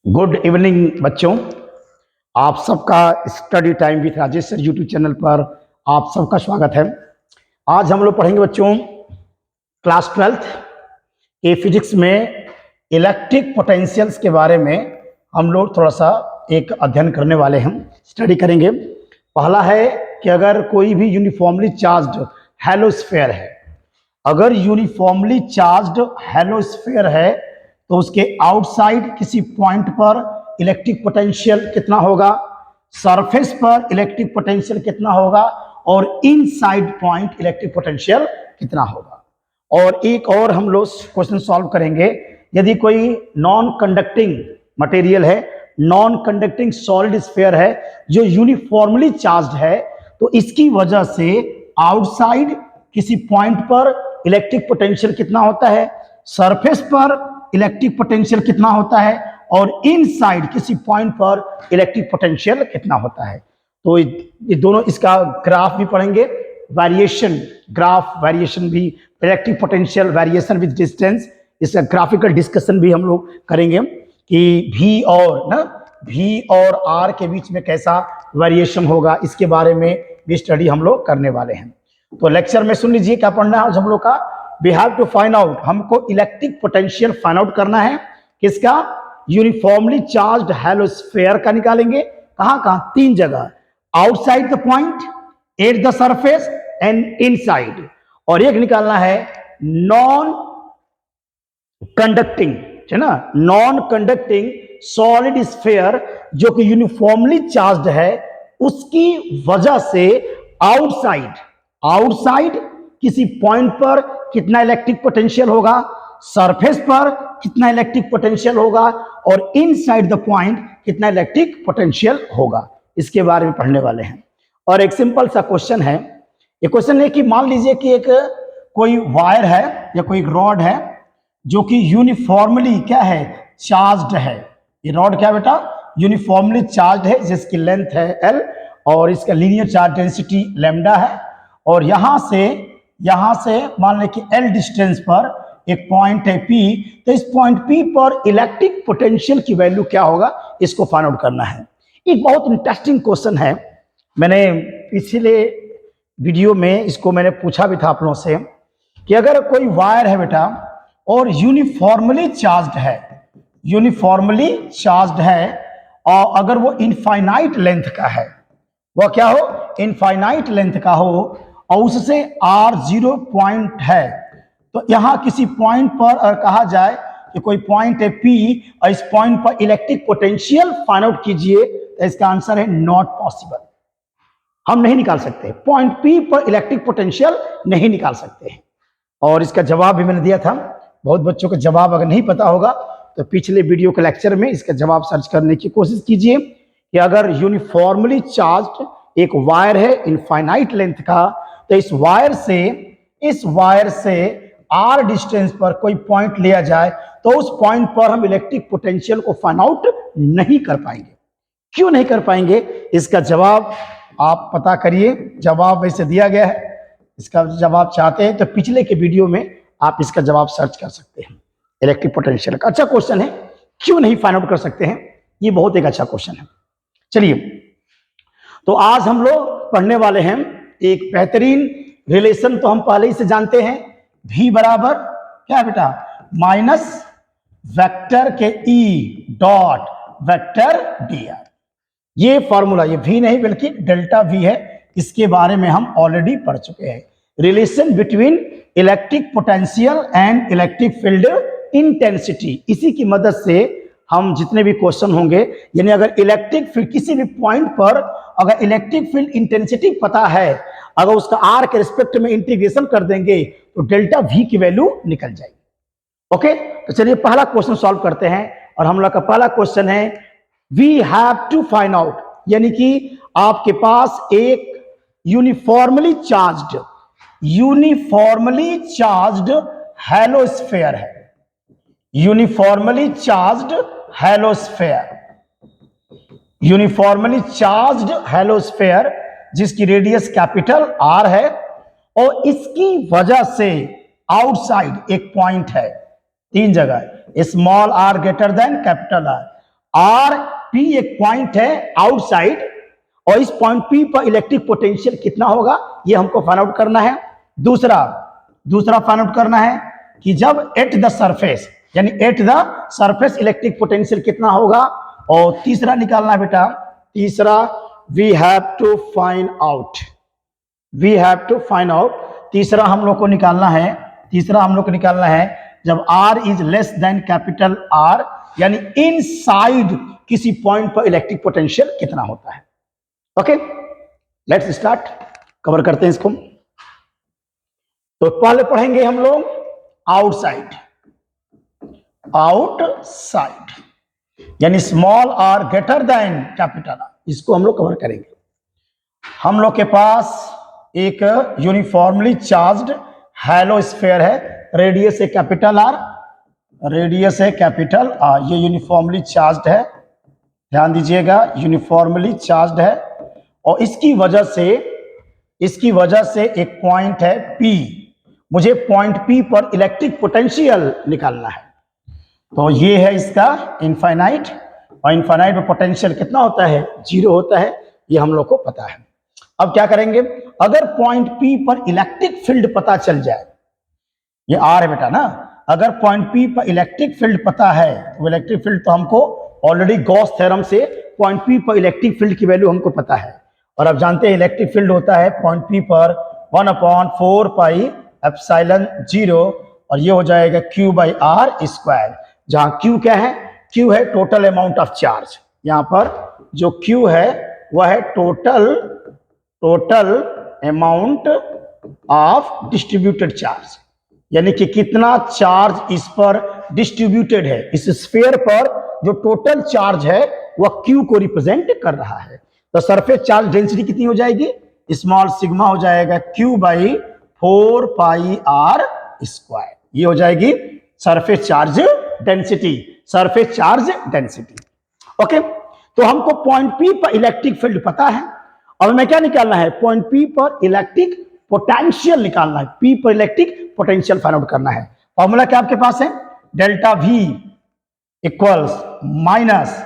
Good evening बच्चों, आप सबका study time with Rajesh sir YouTube channel पर आप सबका स्वागत है। आज हम लोग पढ़ेंगे बच्चों क्लास 12th के फिजिक्स में इलेक्ट्रिक पोटेंशियल्स के बारे में हम लोग थोड़ा सा एक अध्ययन करने वाले हैं, स्टडी करेंगे। पहला है कि अगर कोई भी यूनिफॉर्मली चार्ज्ड हेलोस्फेयर है, अगर यूनिफॉर्मली चार्ज्ड हेलोस्फेयर है तो उसके आउटसाइड किसी पॉइंट पर इलेक्ट्रिक पोटेंशियल कितना होगा, सरफेस पर इलेक्ट्रिक पोटेंशियल कितना होगा और इनसाइड पॉइंट इलेक्ट्रिक पोटेंशियल कितना होगा। और एक और हम लोग क्वेश्चन सॉल्व करेंगे, यदि कोई नॉन कंडक्टिंग मटेरियल है, नॉन कंडक्टिंग सॉलिड स्फीयर है जो यूनिफॉर्मली चार्ज्ड है, तो इसकी वजह से आउटसाइड किसी पॉइंट पर इलेक्ट्रिक पोटेंशियल कितना होता है, सरफेस पर इलेक्ट्रिक पोटेंशियल कितना होता है और इनसाइड किसी पॉइंट पर इलेक्ट्रिक पोटेंशियल कितना होता है। तो ये दोनों, इसका ग्राफ भी पढ़ेंगे, वेरिएशन ग्राफ, वेरिएशन भी, electric potential variation with distance, इसका ग्राफिकल डिस्कशन भी हम लोग करेंगे कि V और R के बीच में कैसा वेरिएशन होगा, इसके बारे में भी स्टडी हम लोग करने वाले हैं। तो लेक्चर में सुन लीजिए क्या पढ़ना है आज हम लोग का। We have to find out, हमको इलेक्ट्रिक पोटेंशियल फाइंड आउट करना है। किसका? यूनिफॉर्मली चार्ज्ड हेलोस्फेयर का निकालेंगे। कहां? तीन जगह, outside the point, eight the surface and inside. और एक निकालना है नॉन कंडक्टिंग, है ना, नॉन कंडक्टिंग सॉलिड स्फीयर जो कि यूनिफॉर्मली चार्ज्ड है, उसकी वजह से आउटसाइड किसी पॉइंट पर कितना इलेक्ट्रिक पोटेंशियल होगा, सरफेस पर कितना इलेक्ट्रिक पोटेंशियल होगा और इनसाइड द पॉइंट कितना इलेक्ट्रिक पोटेंशियल होगा, इसके बारे में पढ़ने वाले हैं। और एक सिंपल सा क्वेश्चन है, ये क्वेश्चन है कि मान लीजिए कि एक कोई वायर है या कोई रॉड है जो कि यूनिफॉर्मली क्या है, चार्ज्ड है। ये रॉड क्या बेटा? यूनिफॉर्मली चार्ज्ड है, जिसकी लेंथ है L और इसका लीनियर चार्ज डेंसिटी लैम्डा है। और यहां से मान लें कि L डिस्टेंस पर एक पॉइंट है P, तो इस पॉइंट P पर इलेक्ट्रिक पोटेंशियल की वैल्यू क्या होगा, इसको फाइंड आउट करना है। एक बहुत इंटरेस्टिंग क्वेश्चन है, मैंने पिछले वीडियो में इसको मैंने पूछा भी था आप लोगों से कि अगर कोई वायर है बेटा और यूनिफॉर्मली चार्ज्ड है और अगर वो इनफाइनाइट लेंथ का है, वह क्या हो, इनफाइनाइट लेंथ का हो और उससे R 0 पॉइंट है, तो यहां किसी पॉइंट पर अगर कहा जाए कि कोई पॉइंट है P और इस पॉइंट पर इलेक्ट्रिक पोटेंशियल फाइंड आउट कीजिए, तो इसका आंसर है नॉट पॉसिबल। हम नहीं निकाल सकते, पॉइंट P पर इलेक्ट्रिक पोटेंशियल नहीं निकाल सकते हैं। और इसका जवाब भी मैंने दिया था, बहुत बच्चों को जवाब अगर नहीं पता होगा तो पिछले वीडियो के लेक्चर में इसका जवाब सर्च करने की कोशिश कीजिए कि अगर यूनिफॉर्मली चार्ज्ड एक वायर है इनफाइनाइट लेंथ का, तो इस वायर से R डिस्टेंस पर कोई पॉइंट लिया जाए तो उस पॉइंट पर हम इलेक्ट्रिक पोटेंशियल को फाइंड आउट नहीं कर पाएंगे। क्यों नहीं कर पाएंगे, इसका जवाब आप पता करिए, जवाब वैसे दिया गया है। इसका जवाब चाहते हैं तो पिछले के वीडियो में आप इसका जवाब सर्च कर सकते हैं, इलेक्ट्रिक पोटेंशियल का। अच्छा क्वेश्चन है, क्यों नहीं फाइंड आउट कर सकते हैं, ये बहुत एक अच्छा क्वेश्चन है। चलिए, तो आज हम लोग पढ़ने वाले हैं एक बेहतरीन रिलेशन, तो हम पहले ही से जानते हैं, V बराबर क्या है बेटा, माइनस वेक्टर के E डॉट वेक्टर dr। ये फॉर्मूला, ये V नहीं बल्कि डेल्टा V है, इसके बारे में हम ऑलरेडी पढ़ चुके हैं। Relation between electric potential and electric field intensity, इसी की मदद से हम जितने भी क्वेश्चन होंगे, यानी अगर इलेक्ट्रिक फील्ड किसी भी पॉइंट पर अगर इलेक्ट्रिक फील्ड इंटेंसिटी पता है, अगर उसका R के रिस्पेक्ट में इंटीग्रेशन कर देंगे तो डेल्टा V की वैल्यू निकल जाएगी। ओके, तो चलिए पहला क्वेश्चन सॉल्व करते हैं। और हम लोग का पहला क्वेश्चन है, we have to find out, यानी कि आपके पास एक यूनिफॉर्मली चार्ज्ड हेलोस्फेयर है, यूनिफॉर्मली चार्ज्ड हेलोस्फेयर जिसकी रेडियस कैपिटल R है, और इसकी वजह से आउटसाइड एक पॉइंट है, 3 जगह, small R greater than capital R, R P एक पॉइंट है आउटसाइड, और इस पॉइंट पी पर इलेक्ट्रिक पोटेंशियल कितना होगा ये हमको फाइंड आउट करना है। दूसरा फाइंड आउट करना है कि जब एट द सरफेस, यानी at the surface electric potential कितना होगा, और तीसरा निकालना है बेटा, तीसरा we have to find out, तीसरा हम लोग को निकालना है, जब r is less than capital R, यानी इनसाइड किसी पॉइंट पर इलेक्ट्रिक पोटेंशियल कितना होता है। ओके, लेट्स स्टार्ट, कवर करते हैं इसको। तो पहले पढ़ेंगे हम लोग आउटसाइड, यानी small R greater than capital R, इसको हम लोग कवर करेंगे। हम लोग के पास एक यूनिफॉर्मली चार्ज्ड हैलो स्फीयर है, रेडियस है कैपिटल आर, ये यूनिफॉर्मली चार्ज्ड है, ध्यान दीजिएगा, यूनिफॉर्मली चार्ज्ड है, और इसकी वजह से एक पॉइंट है P, मुझे पॉइंट P पर इलेक्ट्रिक पोटेंशियल निकालना है। तो ये है इसका इनफाइनाइट, और इनफाइनाइट में पोटेंशियल कितना होता है, 0 होता है, ये हम लोग को पता है। अब क्या करेंगे, अगर पॉइंट P पर इलेक्ट्रिक फील्ड पता चल जाए, ये R है बेटा ना, अगर पॉइंट P पर इलेक्ट्रिक फील्ड पता है, तो इलेक्ट्रिक फील्ड तो हमको ऑलरेडी गॉस थ्योरम से पॉइंट P पर इलेक्ट्रिक फील्ड की वैल्यू हमको पता है, और अब जानते हैं इलेक्ट्रिक फील्ड होता है पॉइंट P पर 1/4 पाई एप्सिलॉन 0, और ये हो जाएगा Q/r², जहां Q क्या है, Q है टोटल अमाउंट ऑफ चार्ज, यहां पर जो Q है वह है total amount of distributed charge, यानी कि कितना चार्ज इस पर डिस्ट्रीब्यूटेड है, इस स्फीयर पर जो टोटल चार्ज है वह Q को रिप्रेजेंट कर रहा है। तो सरफेस चार्ज डेंसिटी कितनी हो जाएगी, स्मॉल सिग्मा हो जाएगा Q/4 पाई r², ये हो जाएगी सरफेस चार्ज डेंसिटी। ओके, तो हमको पॉइंट P पर इलेक्ट्रिक फील्ड पता है, और हमें क्या निकालना है, पॉइंट P पर इलेक्ट्रिक पोटेंशियल निकालना है, P पर इलेक्ट्रिक पोटेंशियल फाइंड आउट करना है। फॉर्मूला क्या आपके पास है, delta V equals minus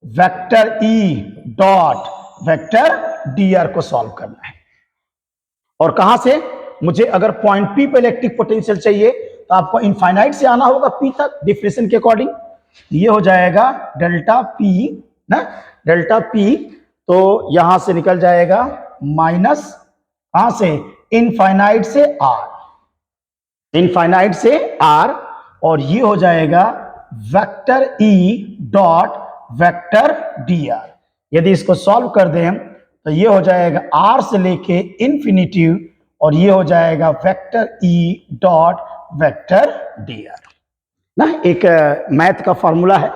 vector E dot vector dr को सॉल्व करना है। और कहां से, मुझे अगर पॉइंट P पे इलेक्ट्रिक पोटेंशियल चाहिए तो आपको इनफाइनाइट से आना होगा P तक डिफरेंशिएशन के अकॉर्डिंग, ये हो जाएगा डेल्टा P ना, डेल्टा P, तो यहां से निकल जाएगा माइनस, कहां से, इनफाइनाइट से R, और ये हो जाएगा vector E dot vector dr। यदि इसको सॉल्व कर दें तो ये हो जाएगा R से लेके इंफिनिटी, और ये हो जाएगा vector E dot vector dr ना। एक मैथ का फॉर्मूला है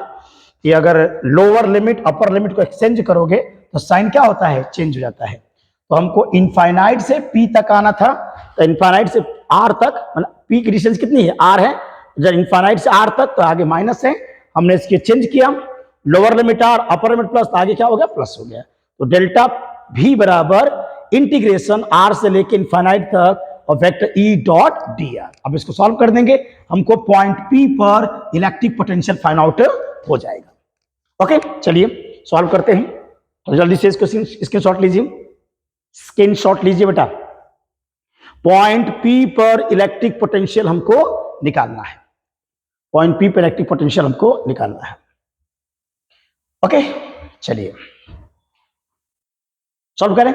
कि अगर लोअर लिमिट अपर लिमिट को एक्सचेंज करोगे तो साइन क्या होता है, चेंज हो जाता है। तो हमको इनफाइनाइट से P तक आना था, तो इनफाइनाइट से R तक, मतलब P की डिस्टेंस कितनी है, R है, जब इनफाइनाइट से R तक तो आगे माइनस है, हमने इसके चेंज किया, lower limit R upper limit plus, तो आगे क्या हो गया, प्लस हो गया। तो डेल्टा V बराबर इंटीग्रेशन R से लेके इनफाइनाइट तक और वेक्टर E डॉट dr। अब इसको सॉल्व कर देंगे, हमको पॉइंट P पर इलेक्ट्रिक पोटेंशियल फाइंड आउट हो जाएगा। ओके, चलिए सॉल्व करते हैं, तो जल्दी से इसको स्क्रीनशॉट लीजिए बेटा। पॉइंट P पर इलेक्ट्रिक पोटेंशियल हमको निकालना है, ओके, चलिए सॉल्व करें।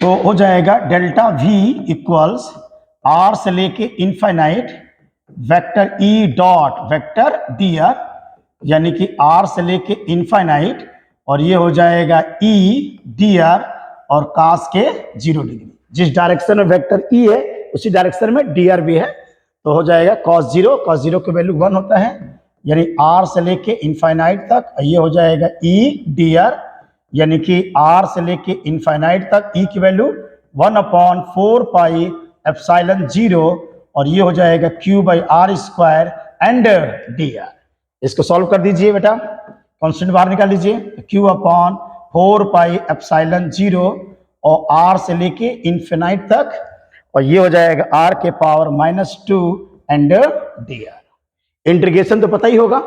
तो हो जाएगा डेल्टा V इक्वल्स R से लेके infinite vector E dot vector dr, यानी कि R से लेके इनफाइनाइट, और ये हो जाएगा E dr और cos के 0 डिग्री, जिस डायरेक्शन में वेक्टर E है उसी डायरेक्शन में dr भी है, तो हो जाएगा cos 0 की वैल्यू 1 होता है, यानी R से लेके इनफाइनाइट तक, ये हो जाएगा E dr, यानी कि R से लेके इनफाइनाइट तक E की वैल्यू 1/4 पाई एप्सिलॉन 0, और ये हो जाएगा Q/r² एंड dr। इसको सॉल्व कर दीजिए बेटा, कांस्टेंट बाहर निकाल लीजिए, Q/4 पाई एप्सिलॉन 0 और R से लेके इनफाइनाइट तक, और ये हो जाएगा r के पावर -2 एंड dr। इंटीग्रेशन तो पता ही होगा,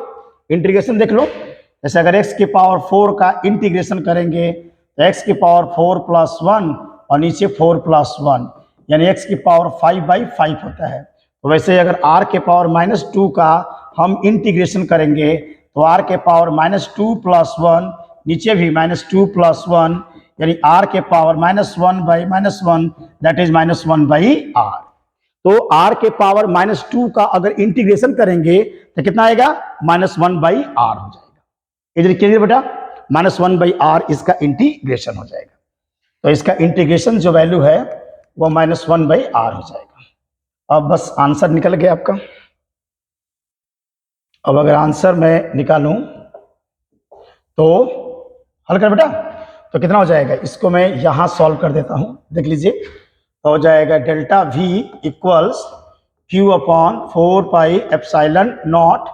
इंटीग्रेशन देख लो। जैसे अगर x के पावर 4 का इंटीग्रेशन करेंगे तो x की पावर 4 + 1 और नीचे 4 + 1 यानी x की पावर 5/5 होता है। तो वैसे अगर r के पावर -2 का हम इंटीग्रेशन करेंगे तो r के पावर -2 + 1 नीचे भी -2 + 1 यानी r के पावर -1/-1 दैट इज -1/r। तो r के पावर -2 का अगर इंटीग्रेशन करेंगे तो कितना आएगा, -1/r हो जाएगा। इधर क्लियर बेटा, -1/r इसका इंटीग्रेशन हो जाएगा। तो इसका इंटीग्रेशन जो वैल्यू है वो -1/r हो जाएगा। अब बस आंसर निकल गया आपका। अब अगर आंसर मैं निकालूं तो हल कर बेटा, तो कितना हो जाएगा, इसको मैं यहां सॉल्व कर देता हूं, देख लीजिए। तो हो जाएगा डेल्टा V इक्वल्स Q/4πε0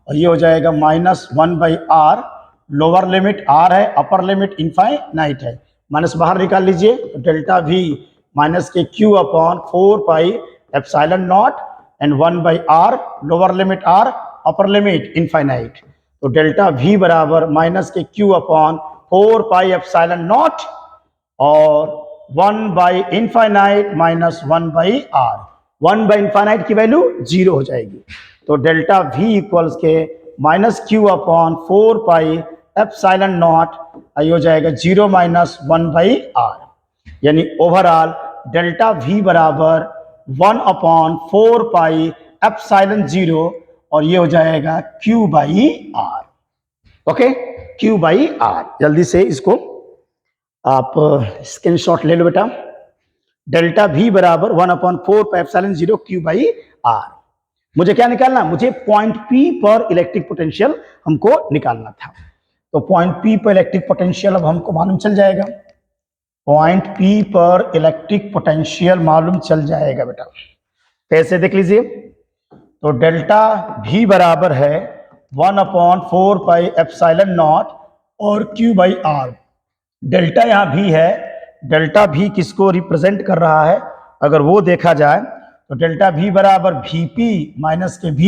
और ये हो जाएगा -1/r। लोअर लिमिट r है, अपर लिमिट इनफाइनाइट है, माइनस बाहर निकाल लीजिए। तो डेल्टा V माइनस के Q/4πε0 and 1/r, lower limit r, upper limit infinite. तो डेल्टा V बराबर माइनस के Q/4πε0 और 1/∞ माइनस 1/r। 1/∞ की वैल्यू 0 हो जाएगी। तो डेल्टा V इक्वल्स के -Q/4πε0 ये हो जाएगा 0 - 1/r यानी ओवरऑल डेल्टा V बराबर 1/4πε0 और ये हो जाएगा Q/r। Okay, Q/r। जल्दी से इसको आप स्क्रीनशॉट ले लो बेटा। डेल्टा V बराबर 1/4πε0 Q/r। मुझे क्या निकालना, मुझे पॉइंट P पर इलेक्ट्रिक पोटेंशियल हमको निकालना था। तो पॉइंट P पर इलेक्ट्रिक पोटेंशियल अब हमको मालूम चल जाएगा। पॉइंट P पर इलेक्ट्रिक पोटेंशियल मालूम चल जाएगा बेटा। कैसे, देख लीजिए। तो डेल्टा V बराबर है 1/4πε0 और Q/r। डेल्टा यहाँ V है, डेल्टा V किसको रिप्रेजेंट कर रहा है, अगर वो देखा जाए तो डेल्टा V बराबर Vp माइनस के V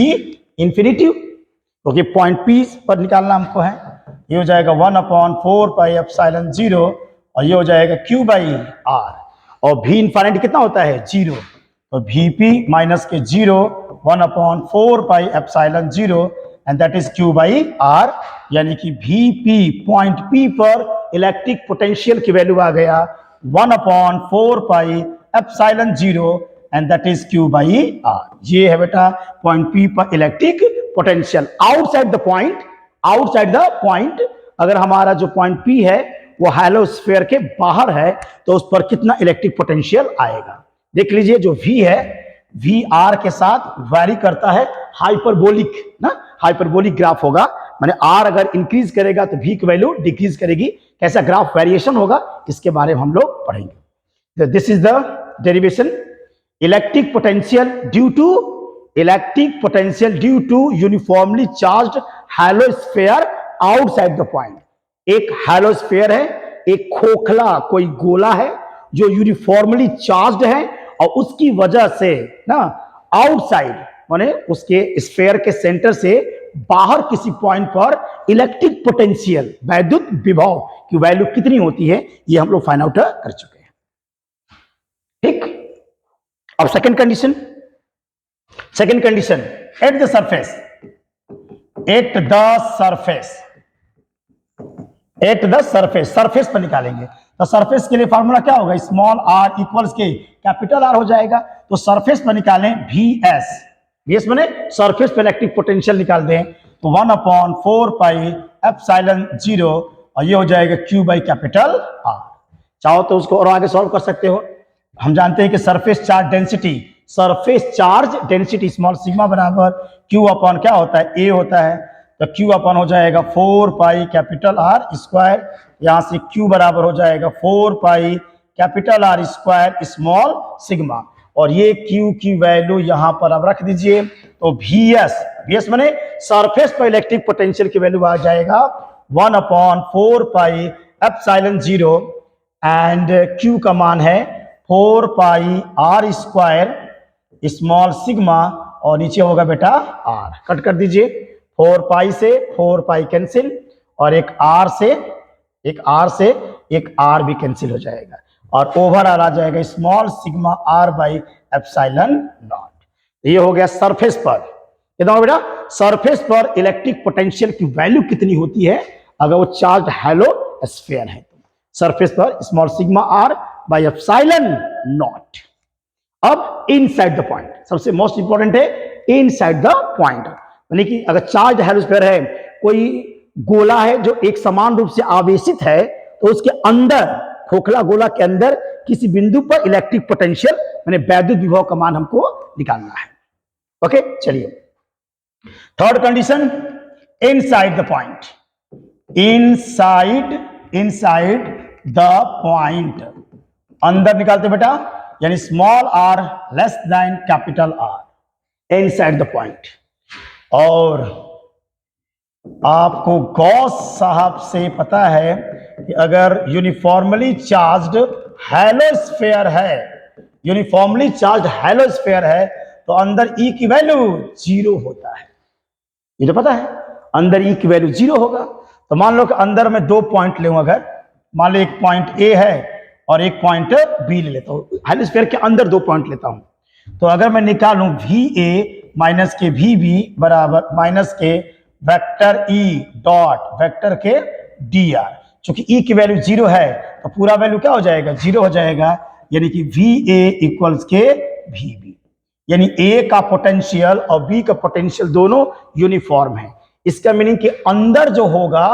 इंफिनिटी, क्योंकि पॉइंट P पर निकालना हमको है। ये हो जाएगा 1/4πε0 और ये हो जाएगा Q/r और V इनफाइनाइट कितना होता है, 0। तो Vp माइनस के 0 1/4πε0 एंड दैट इज Q/r यानी कि Vp पॉइंट P पर इलेक्ट्रिक पोटेंशियल की वैल्यू आ गया 1/4πε0 एंड दैट इज Q/r। ये है बेटा पॉइंट P पर electric potential. Outside the point अगर हमारा जो पॉइंट P है वो हैलोस्फीयर के बाहर है तो उस पर कितना इलेक्ट्रिक पोटेंशियल आएगा, देख लीजिए। जो V है VR के साथ वैरी करता है, हाइपरबोलिक ना, हाइपरबोलिक ग्राफ होगा, माने R अगर इंक्रीज करेगा तो V की वैल्यू डिक्रीज करेगी। कैसा ग्राफ वेरिएशन होगा इसके बारे में हम लोग पढ़ेंगे। This is the derivation. Electric potential due to uniformly charged hollow sphere outside the point. एक हैलोस्फीयर है, एक खोखला कोई गोला है जो यूनिफॉर्मली चार्ज्ड है और उसकी वजह से ना आउटसाइड माने उसके स्फीयर के सेंटर से बाहर किसी पॉइंट पर इलेक्ट्रिक पोटेंशियल वैद्युत विभव की वैल्यू कितनी होती है ये हम लोग फाइंड आउट कर चुके हैं। ठीक, अब second condition at the surface पर निकालेंगे। तो सरफेस के लिए फार्मूला क्या होगा, स्मॉल r इक्वल्स के कैपिटल R हो जाएगा। तो सरफेस पर निकालें VS माने सरफेस पे इलेक्ट्रिक पोटेंशियल निकाल दें तो 1/4πε0 और ये हो जाएगा Q/R। चाहो तो उसको और आगे सॉल्व कर सकते हो। हम जानते हैं कि surface charge density small sigma बराबर Q/ क्या होता है, A होता है। तो Q/ हो जाएगा 4πR², यहां से Q बराबर हो जाएगा 4πR² स्मॉल सिग्मा और ये Q की वैल्यू यहां पर अब रख दीजिए। तो VS माने सरफेस पर इलेक्ट्रिक पोटेंशियल की वैल्यू आ जाएगा 1/4πε0 एंड Q का मान है 4 पाई आर स्क्वायर स्मॉल सिग्मा और नीचे होगा बेटा आर। कट कर दीजिए, 4 पाई से 4 पाई कैंसिल और एक आर से एक आर भी कैंसिल हो जाएगा और ओवरऑल आ जाएगा small sigma R by epsilon naught. ये हो गया सरफेस पर। कितना हो बेटा? सरफेस पर इलेक्ट्रिक पोटेंशियल की वैल्यू कितनी होती है अगर वो चार्ज हैलो स्फीयर है तो? सरफेस पर small sigma R by epsilon naught. अब इनसाइड द पॉइंट सबसे मोस्ट इंपॉर्टेंट है, इनसाइड द पॉइंट। यानी कि अगर चार्ज हैलो स्फीयर है, कोई गोला है जो एक समान रूप से आवेशित है, तो उसके अंदर, खोखला गोला के अंदर किसी बिंदु पर इलेक्ट्रिक पोटेंशियल यानी वैद्युत विभव का मान हमको निकालना है। ओके, चलिए third condition, inside the point. Inside the point, अंदर निकालते बेटा, यानी small R less than capital R, inside the point. और आपको गॉस साहब से पता है कि अगर यूनिफॉर्मली चार्ज्ड हैलोस्फीयर है, यूनिफॉर्मली चार्ज्ड हैलोस्फीयर है तो अंदर ई की वैल्यू 0 होता है। ये तो पता है, अंदर ई की वैल्यू 0 होगा। तो मान लो कि अंदर मैं 2 पॉइंट लूं, अगर मान लो एक पॉइंट ए है और एक पॉइंट बी ले लेता हूं, हैलोस्फीयर के अंदर 2 पॉइंट लेता हूं, तो अगर मैं निकालूं वी ए माइनस के वी बी बराबर माइनस के वेक्टर ई डॉट वेक्टर के डी आर, चूंकि ई की वैल्यू 0 है तो पूरा वैल्यू क्या हो जाएगा? 0 हो जाएगा। यानी कि वी ए इक्वल्स के वी बी, यानी ए का पोटेंशियल और बी का पोटेंशियल दोनों यूनिफॉर्म है। इसका मीनिंग कि अंदर जो होगा,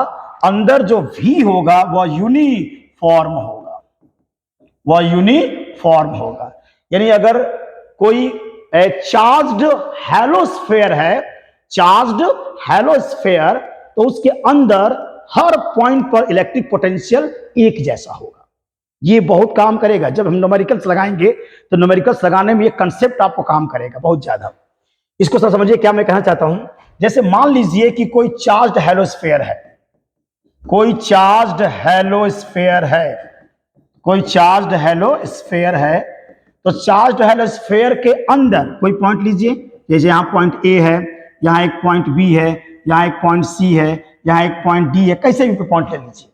अंदर जो वी होगा वह यूनिफॉर्म होगा, वह यूनिफॉर्म होगा। यानी अगर कोई चार्ज्ड हैलोस्फीयर है, चार्ज्ड हैलोस्फीयर, तो उसके अंदर हर पॉइंट पर इलेक्ट्रिक पोटेंशियल एक जैसा होगा। ये बहुत काम करेगा जब हम न्यूमेरिकल्स लगाएंगे, तो न्यूमेरिकल्स लगाने में ये कंसेप्ट आपको काम करेगा बहुत ज्यादा। इसको सर समझिए क्या मैं कहना चाहता हूं। जैसे मान लीजिए कि कोई चार्ज्ड हैलोस्फीयर है, कोई चार्ज्ड हैलोस्फीयर है, कोई चार्ज्ड हैलोस्फीयर है, तो चार्ज्ड हैलोस्फीयर के अंदर कोई पॉइंट लीजिए, जैसे यहां पॉइंट ए है, यहां एक पॉइंट बी है, यहां एक पॉइंट सी है, यहां एक पॉइंट डी है, कैसे भी पॉइंट ले लीजिए।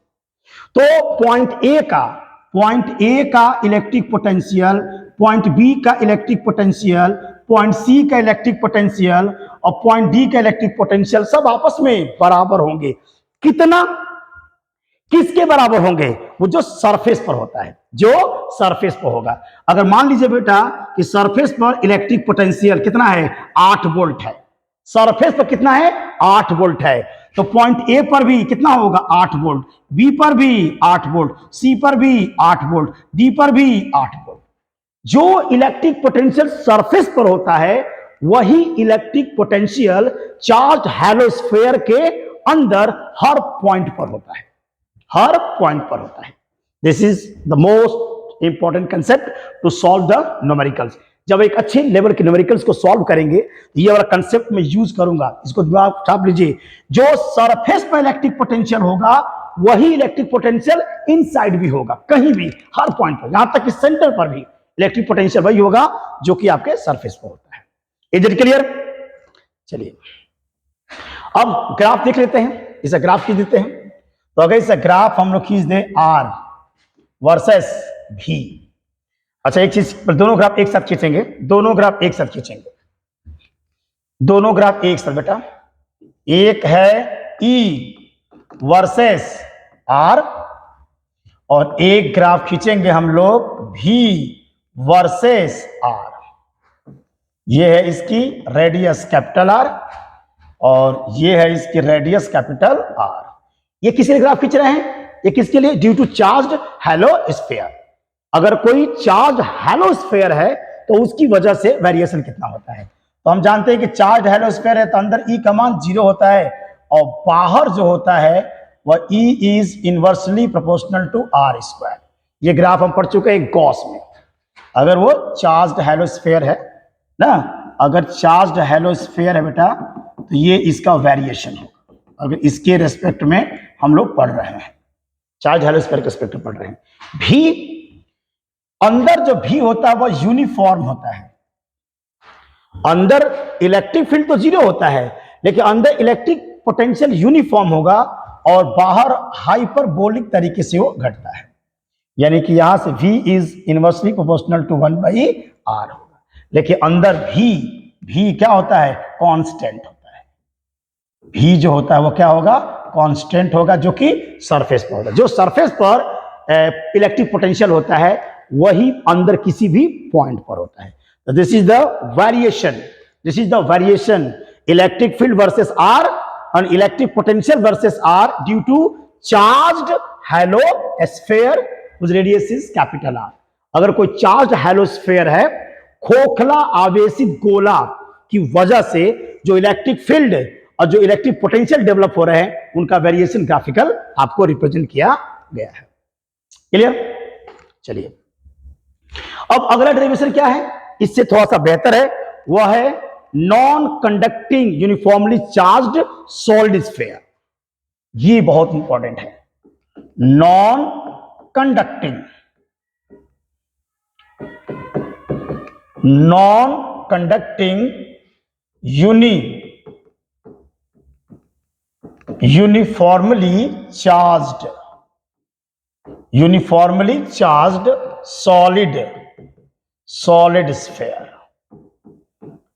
तो पॉइंट ए का इलेक्ट्रिक पोटेंशियल, पॉइंट बी का इलेक्ट्रिक पोटेंशियल, पॉइंट सी का इलेक्ट्रिक पोटेंशियल और पॉइंट डी का इलेक्ट्रिक पोटेंशियल सब आपस में बराबर होंगे। कितना? किसके बराबर होंगे? वो जो सरफेस पर होता है, जो सरफेस पर होगा। अगर मान लीजिए बेटा कि सरफेस पर इलेक्ट्रिक पोटेंशियल कितना है? 8 वोल्ट है। सरफेस पर कितना है? 8 वोल्ट है। तो पॉइंट ए पर भी कितना होगा? 8 वोल्ट, बी पर भी 8 वोल्ट, सी पर भी 8 वोल्ट, डी पर भी 8 वोल्ट। जो इलेक्ट्रिक पोटेंशियल सरफेस पर होता है वही इलेक्ट्रिक पोटेंशियल चार्ज हैलोस्फीयर के अंदर हर पॉइंट पर होता है, हर पॉइंट पर होता है। This is the most important concept to solve the numericals. जब एक अच्छे लेवल के न्यूमेरिकल्स को सॉल्व करेंगे तो ये वाला कंसेप्ट में यूज करूंगा, इसको दिमाग छाप लीजिए। जो सरफेस पर इलेक्ट्रिक पोटेंशियल होगा वही इलेक्ट्रिक पोटेंशियल इनसाइड भी होगा, कहीं भी, हर पॉइंट पर, यहां तक कि सेंटर पर भी इलेक्ट्रिक पोटेंशियल वही होगा जो कि आपके सरफेस पर होता है। Is it clear? चलिए अब ग्राफ देख लेते हैं, इसे ग्राफ खींच देते हैं। तो अगर इसे ग्राफ हम लोग खींच दें आर वर्सेस भी। अच्छा एक चीज, दोनों ग्राफ एक साथ खींचेंगे, दोनों ग्राफ एक साथ खींचेंगे, दोनों ग्राफ एक साथ बेटा। एक है ई वर्सेस आर और एक ग्राफ खींचेंगे हम लोग भी वर्सेस आर। ये है इसकी रेडियस कैपिटल आर और ये है इसकी रेडियस कैपिटल आर। ये किसके लिए ग्राफ खींच रहे हैं? ये किसके लिए? Due to charged hollow sphere. अगर कोई चार्ज हैलोस्फीयर है तो उसकी वजह से वेरिएशन कितना होता है। तो हम जानते हैं कि चार्ज हैलोस्फीयर है तो अंदर ई का मान 0 होता है और बाहर जो होता है वह E is inversely proportional to R square. ये ग्राफ हम पढ़ चुके हैं गॉस में। अगर वो चार्ज्ड हैलोस्फीयर है ना, अगर चार्ज्ड हैलोस्फीयर है बेटा तो ये इसका वेरिएशन होगा। अगर इसके रेस्पेक्ट में हम लोग पढ़ रहे हैं, चार्ज हैलोस्फीयर के रेस्पेक्ट में पढ़ रहे हैं। भी अंदर जो भी होता है वह यूनिफॉर्म होता है। अंदर इलेक्ट्रिक फील्ड तो जीरो होता है, लेकिन अंदर इलेक्ट्रिक पोटेंशियल यूनिफॉर्म होगा और बाहर हाइपरबोलिक तरीके से वो घटता है। यानी कि यहां से V is inversely proportional to 1/r होगा, लेकिन अंदर V क्या होता है? कांस्टेंट होता है। V जो होता है वो क्या होगा? कांस्टेंट होगा, जो कि सरफेस पर होगा। जो सरफेस पर इलेक्ट्रिक पोटेंशियल होता है वही अंदर किसी भी पॉइंट पर होता है। तो this is the variation electric field versus R और electric potential versus R due to charged hollow sphere whose radius is capital R। अगर कोई चार्ज्ड हैलो स्फीयर है, खोखला आवेशित गोला की वजह से जो इलेक्ट्रिक फील्ड और जो इलेक्ट्रिक पोटेंशियल डेवलप हो रहे हैं, उनका वेरिएशन ग्राफिकल आपको रिप्रेजेंट किया गया है। क्लियर? चलिए, अब अगला डेरिवेशन क्या है? इससे थोड़ा सा बेहतर है, वह है non conducting uniformly charged solid sphere. ये बहुत इंपॉर्टेंट है। Non conducting uniformly charged solid sphere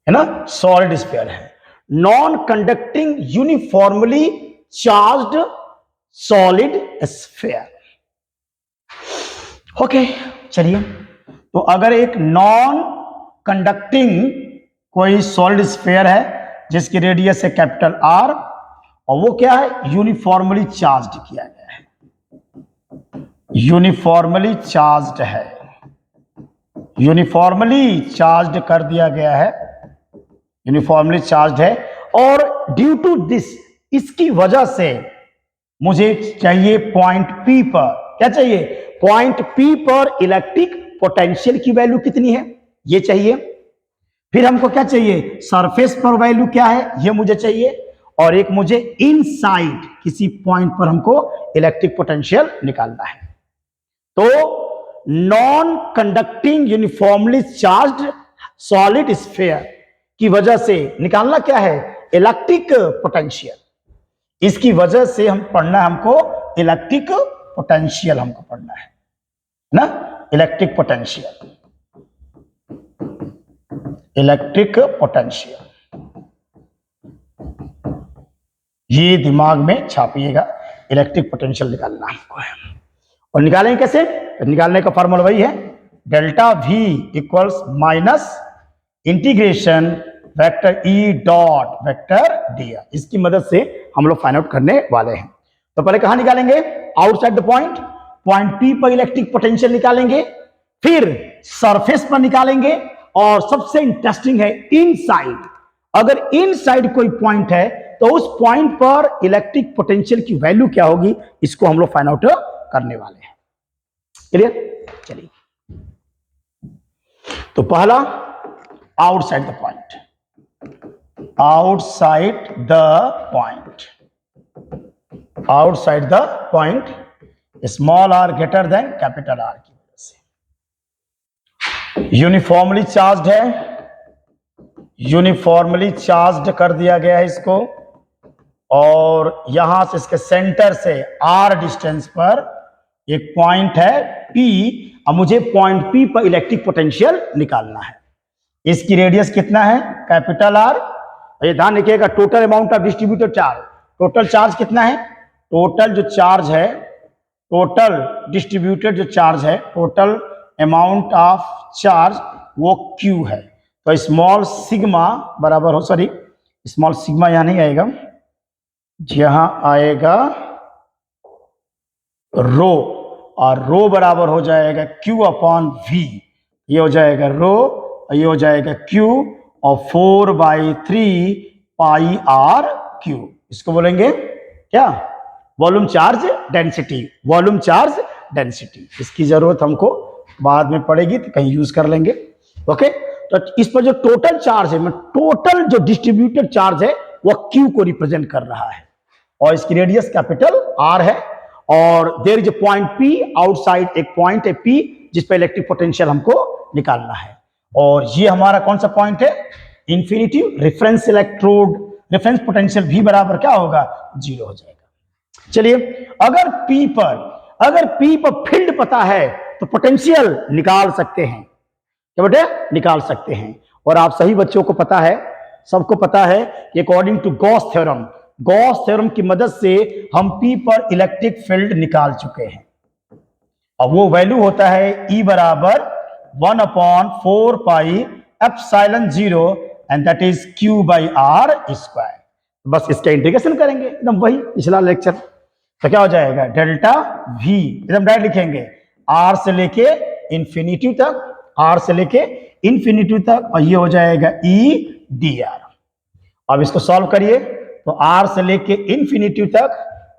है ना, सॉलिड स्फीयर है। Non conducting uniformly charged solid sphere. Okay, चलिए, तो अगर एक नॉन कंडक्टिंग कोई सॉलिड स्फीयर है जिसकी रेडियस है कैपिटल R और वो क्या है? यूनिफॉर्मली चार्ज्ड किया गया है, यूनिफॉर्मली चार्ज्ड है, यूनिफॉर्मली चार्ज्ड कर दिया गया है, यूनिफॉर्मली चार्ज्ड है। और ड्यू टू दिस, इसकी वजह से मुझे चाहिए पॉइंट P पर, क्या चाहिए? पॉइंट P पर इलेक्ट्रिक पोटेंशियल की वैल्यू कितनी है, ये चाहिए। फिर हमको क्या चाहिए? सरफेस पर वैल्यू क्या है, ये मुझे चाहिए। और एक मुझे इनसाइड किसी पॉइंट पर हमको इलेक्ट्रिक पोटेंशियल निकालना है। तो non conducting uniformly charged solid sphere की वजह से निकालना क्या है? Electric potential. इसकी वजह से हम पढ़ना है, हमको इलेक्ट्रिक पोटेंशियल हमको पढ़ना है ना, इलेक्ट्रिक पोटेंशियल, इलेक्ट्रिक पोटेंशियल। ये दिमाग में छापिएगा, इलेक्ट्रिक पोटेंशियल निकालना हमको है। और निकालेंगे कैसे? तो निकालने का फॉर्मूला वही है, delta V equals minus integration vector E dot vector dr। इसकी मदद से हम लोग फाइंड आउट करने वाले हैं। तो पहले कहां निकालेंगे? Outside the point, point P पर इलेक्ट्रिक पोटेंशियल निकालेंगे, फिर सरफेस पर निकालेंगे, और सबसे इंटरेस्टिंग है इनसाइड। अगर इनसाइड कोई पॉइंट है तो उस पॉइंट पर इलेक्ट्रिक पोटेंशियल की वैल्यू क्या होगी, इसको हम लोग फाइंड आउट करने वाले हैं। क्लियर? चलिए, तो पहला outside the point, outside the point small r greater than capital R की वजह से यूनिफॉर्मली चार्ज्ड है, यूनिफॉर्मली चार्ज्ड कर दिया गया है इसको। और यहां से इसके सेंटर से R डिस्टेंस पर एक पॉइंट है P, अब मुझे पॉइंट P पर इलेक्ट्रिक पोटेंशियल निकालना है। इसकी रेडियस कितना है? Capital R। ये ध्यान रखिएगा, total amount of distributed charge, total charge कितना है? टोटल जो चार्ज है, टोटल डिस्ट्रीब्यूटेड जो चार्ज है, टोटल अमाउंट ऑफ चार्ज वो Q है। तो स्मॉल सिग्मा बराबर हो, सॉरी स्मॉल सिग्मा यहां नहीं आएगा, यहां आएगा रो, और रो बराबर हो जाएगा Q अपॉन V। ये हो जाएगा रो और ये हो जाएगा Q, और 4/3 पाई R Q। इसको बोलेंगे क्या? Volume charge density, volume charge density. इसकी जरूरत हमको बाद में पड़ेगी तो कहीं यूज कर लेंगे। ओके, तो इस पर जो टोटल चार्ज है, टोटल जो डिस्ट्रीब्यूटेड चार्ज है वह Q को रिप्रेजेंट कर रहा है, और इसकी रेडियस कैपिटल R है। और there is a point P outside, एक पॉइंट है P जिस पे इलेक्ट्रिक पोटेंशियल हमको निकालना है। और ये हमारा कौन सा पॉइंट है, infinitive reference electrode, reference potential भी बराबर क्या होगा, 0 हो जाएगा। चलिए अगर P पर फील्ड पता है तो पोटेंशियल निकाल सकते हैं, क्या बेटे, निकाल सकते हैं। और आप सभी बच्चों को पता है, सबको पता है कि अकॉर्डिंग टू गॉस थ्योरम की मदद से हम P पर इलेक्ट्रिक फील्ड निकाल चुके हैं। अब वो वैल्यू होता है E बराबर 1/4 pi epsilon 0 and that is Q by R square. बस इसका इंटीग्रेशन करेंगे, एकदम वही पिछला लेक्चर। तो क्या हो जाएगा, डेल्टा V, एकदम डायरेक्ट लिखेंगे, R से लेके इंफिनिटी तक, R से लेके इंफिनिटी तक, और ये हो जाएगा E dr। अब इसको सॉल्व करिए तो R से लेके इंफिनिटी तक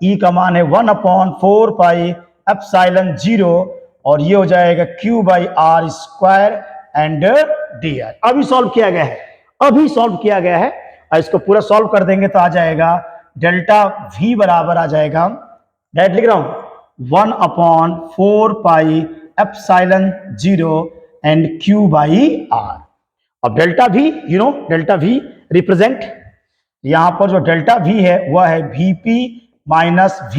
E का मान है 1/4 पाई एप्सिलॉन 0 और ये हो जाएगा Q by R square and dr। अभी सॉल्व किया गया है, और इसको पूरा सॉल्व कर देंगे तो आ जाएगा डेल्टा V बराबर आ जाएगा, डायरेक्ट लिख रहा हूं, 1/4 pi epsilon 0 and Q by R। अब delta V, delta V represent, यहां पर जो डेल्टा V है वह है VP minus V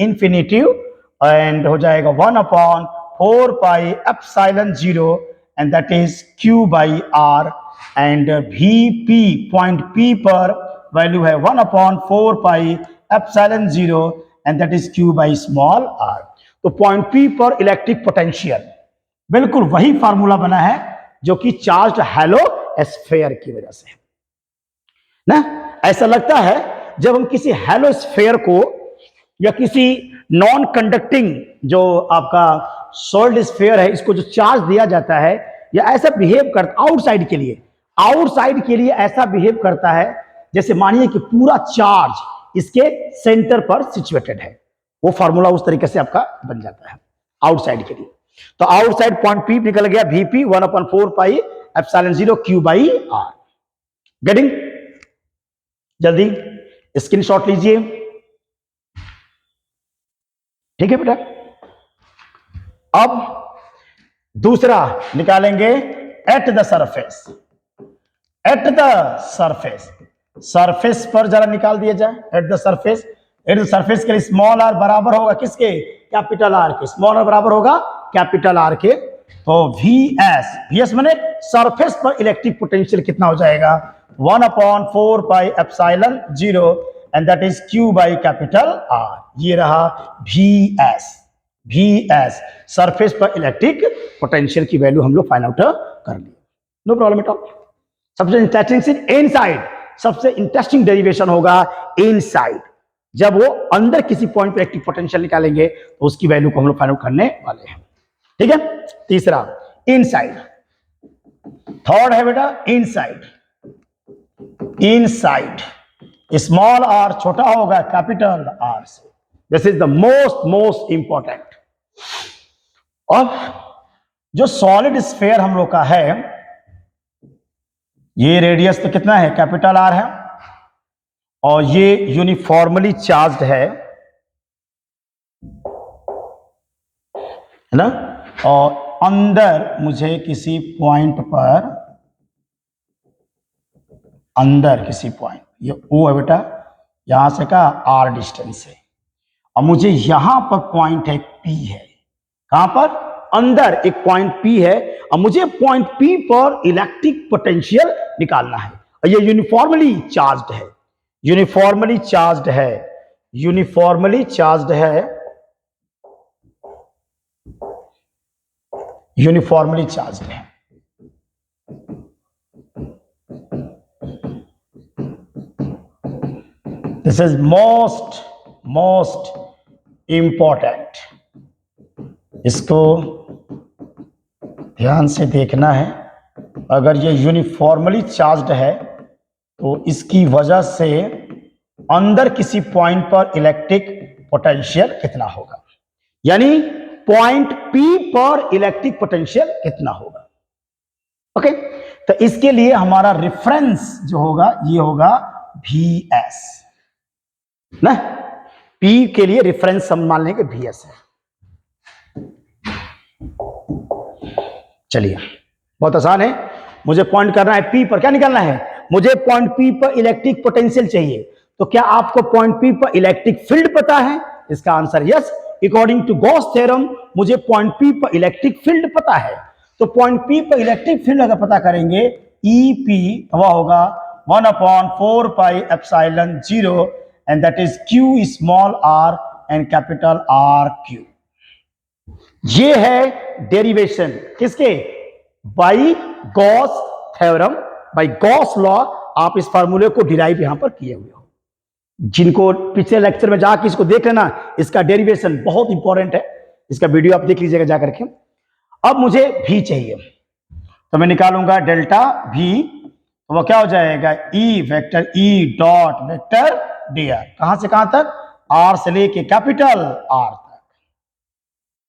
infinitive, and हो जाएगा 1/4 pi epsilon 0 and that is Q by R। And VP, point P पर वैल्यू है 1/4 pi epsilon 0 and that is Q by small r। तो पॉइंट P पर electric potential बिल्कुल वही formula बना है जो कि चार्ज्ड हैलो स्फीयर की वजह से ना। ऐसा लगता है जब हम किसी हैलो स्फीयर को या किसी नॉन कंडक्टिंग जो आपका सॉलिड स्फीयर है, इसको जो चार्ज दिया जाता है या ऐसा बिहेव करता, आउटसाइड के लिए ऐसा बिहेव करता है जैसे मानिए कि पूरा चार्ज इसके सेंटर पर सिचुएटेड है, वो फार्मूला उस तरीके से आपका बन जाता है आउटसाइड के लिए। तो आउटसाइड पॉइंट P निकल गया VP 1/4 pi epsilon 0 Q by R। Getting? जल्दी स्क्रीनशॉट लीजिए, ठीक है बेटा। अब दूसरा निकालेंगे एट द सरफेस। सरफेस पर जरा निकाल दिया जाए एट द सरफेस के लिए स्मॉल r बराबर होगा किसके, कैपिटल R के। स्मॉल r बराबर होगा कैपिटल R के। तो VS माने सरफेस पर इलेक्ट्रिक पोटेंशियल कितना हो जाएगा, 1/4 pi epsilon 0 and that is Q by capital R। ये रहा VS सरफेस पर इलेक्ट्रिक पोटेंशियल की वैल्यू हम लोग फाइंड आउट कर लिए, नो प्रॉब्लम एट ऑल। सबसे इंटरेस्टिंग डेरिवेशन होगा इनसाइड, जब वो अंदर किसी पॉइंट पे इलेक्ट्रिक पोटेंशियल निकालेंगे तो उसकी वैल्यू को हम लोग फाइंड आउट करने वाले हैं, ठीक है। तीसरा इनसाइड, थर्ड है बेटा इनसाइड स्मॉल r छोटा होगा कैपिटल R से। This is the most important. अब जो सॉलिड स्फीयर हम लोग का है, ये रेडियस तो कितना है, कैपिटल R है, और ये यूनिफॉर्मली चार्ज्ड है ना। और अंदर मुझे किसी पॉइंट पर, अंदर किसी पॉइंट, ये O है बेटा, यहां से का R डिस्टेंस है, और मुझे यहां पर पॉइंट है P है, कहां पर, अंदर एक पॉइंट P है, और मुझे पॉइंट P पर इलेक्ट्रिक पोटेंशियल निकालना है। और ये यूनिफॉर्मली चार्ज्ड है, यूनिफॉर्मली चार्ज्ड है। दिस इज मोस्ट इंपॉर्टेंट, इसको ध्यान से देखना है। अगर ये यूनिफॉर्मली चार्ज्ड है तो इसकी वजह से अंदर किसी पॉइंट पर इलेक्ट्रिक पोटेंशियल कितना होगा, यानी पॉइंट P पर इलेक्ट्रिक पोटेंशियल कितना होगा। ओके, तो इसके लिए हमारा रेफरेंस जो होगा ये होगा VS ना। P के लिए रेफरेंस हम मान लेंगे VS है। चलिए बहुत आसान है, मुझे पॉइंट करना है पी पर। क्या निकालना है? मुझे पॉइंट पी पर इलेक्ट्रिक पोटेंशियल चाहिए। तो क्या आपको पॉइंट पी पर इलेक्ट्रिक फील्ड पता है? इसका answer yes. According to Gauss theorem मुझे पॉइंट पी पर इलेक्ट्रिक फील्ड पता है। तो पॉइंट पी पर इलेक्ट्रिक फील्ड अगर पता करेंगे, ई पी वह होगा 1/4πε0 and that is Q small R and capital R Q. ये है डेरिवेशन किसके? By Gauss theorem, by Gauss law. आप इस फार्मूले को डिराइव यहां पर किए हुए हो। जिनको पिछले लेक्चर में जाकर इसको देख लेना, इसका डेरिवेशन बहुत इंपॉर्टेंट है, इसका वीडियो आप देख लीजिएगा जाकर के। अब मुझे भी चाहिए, तो मैं निकालूंगा डेल्टा भी। तो वो क्या हो जाएगा? E vector E dot vector D R. कहां से कहां तक? आर से लेके कैपिटल आर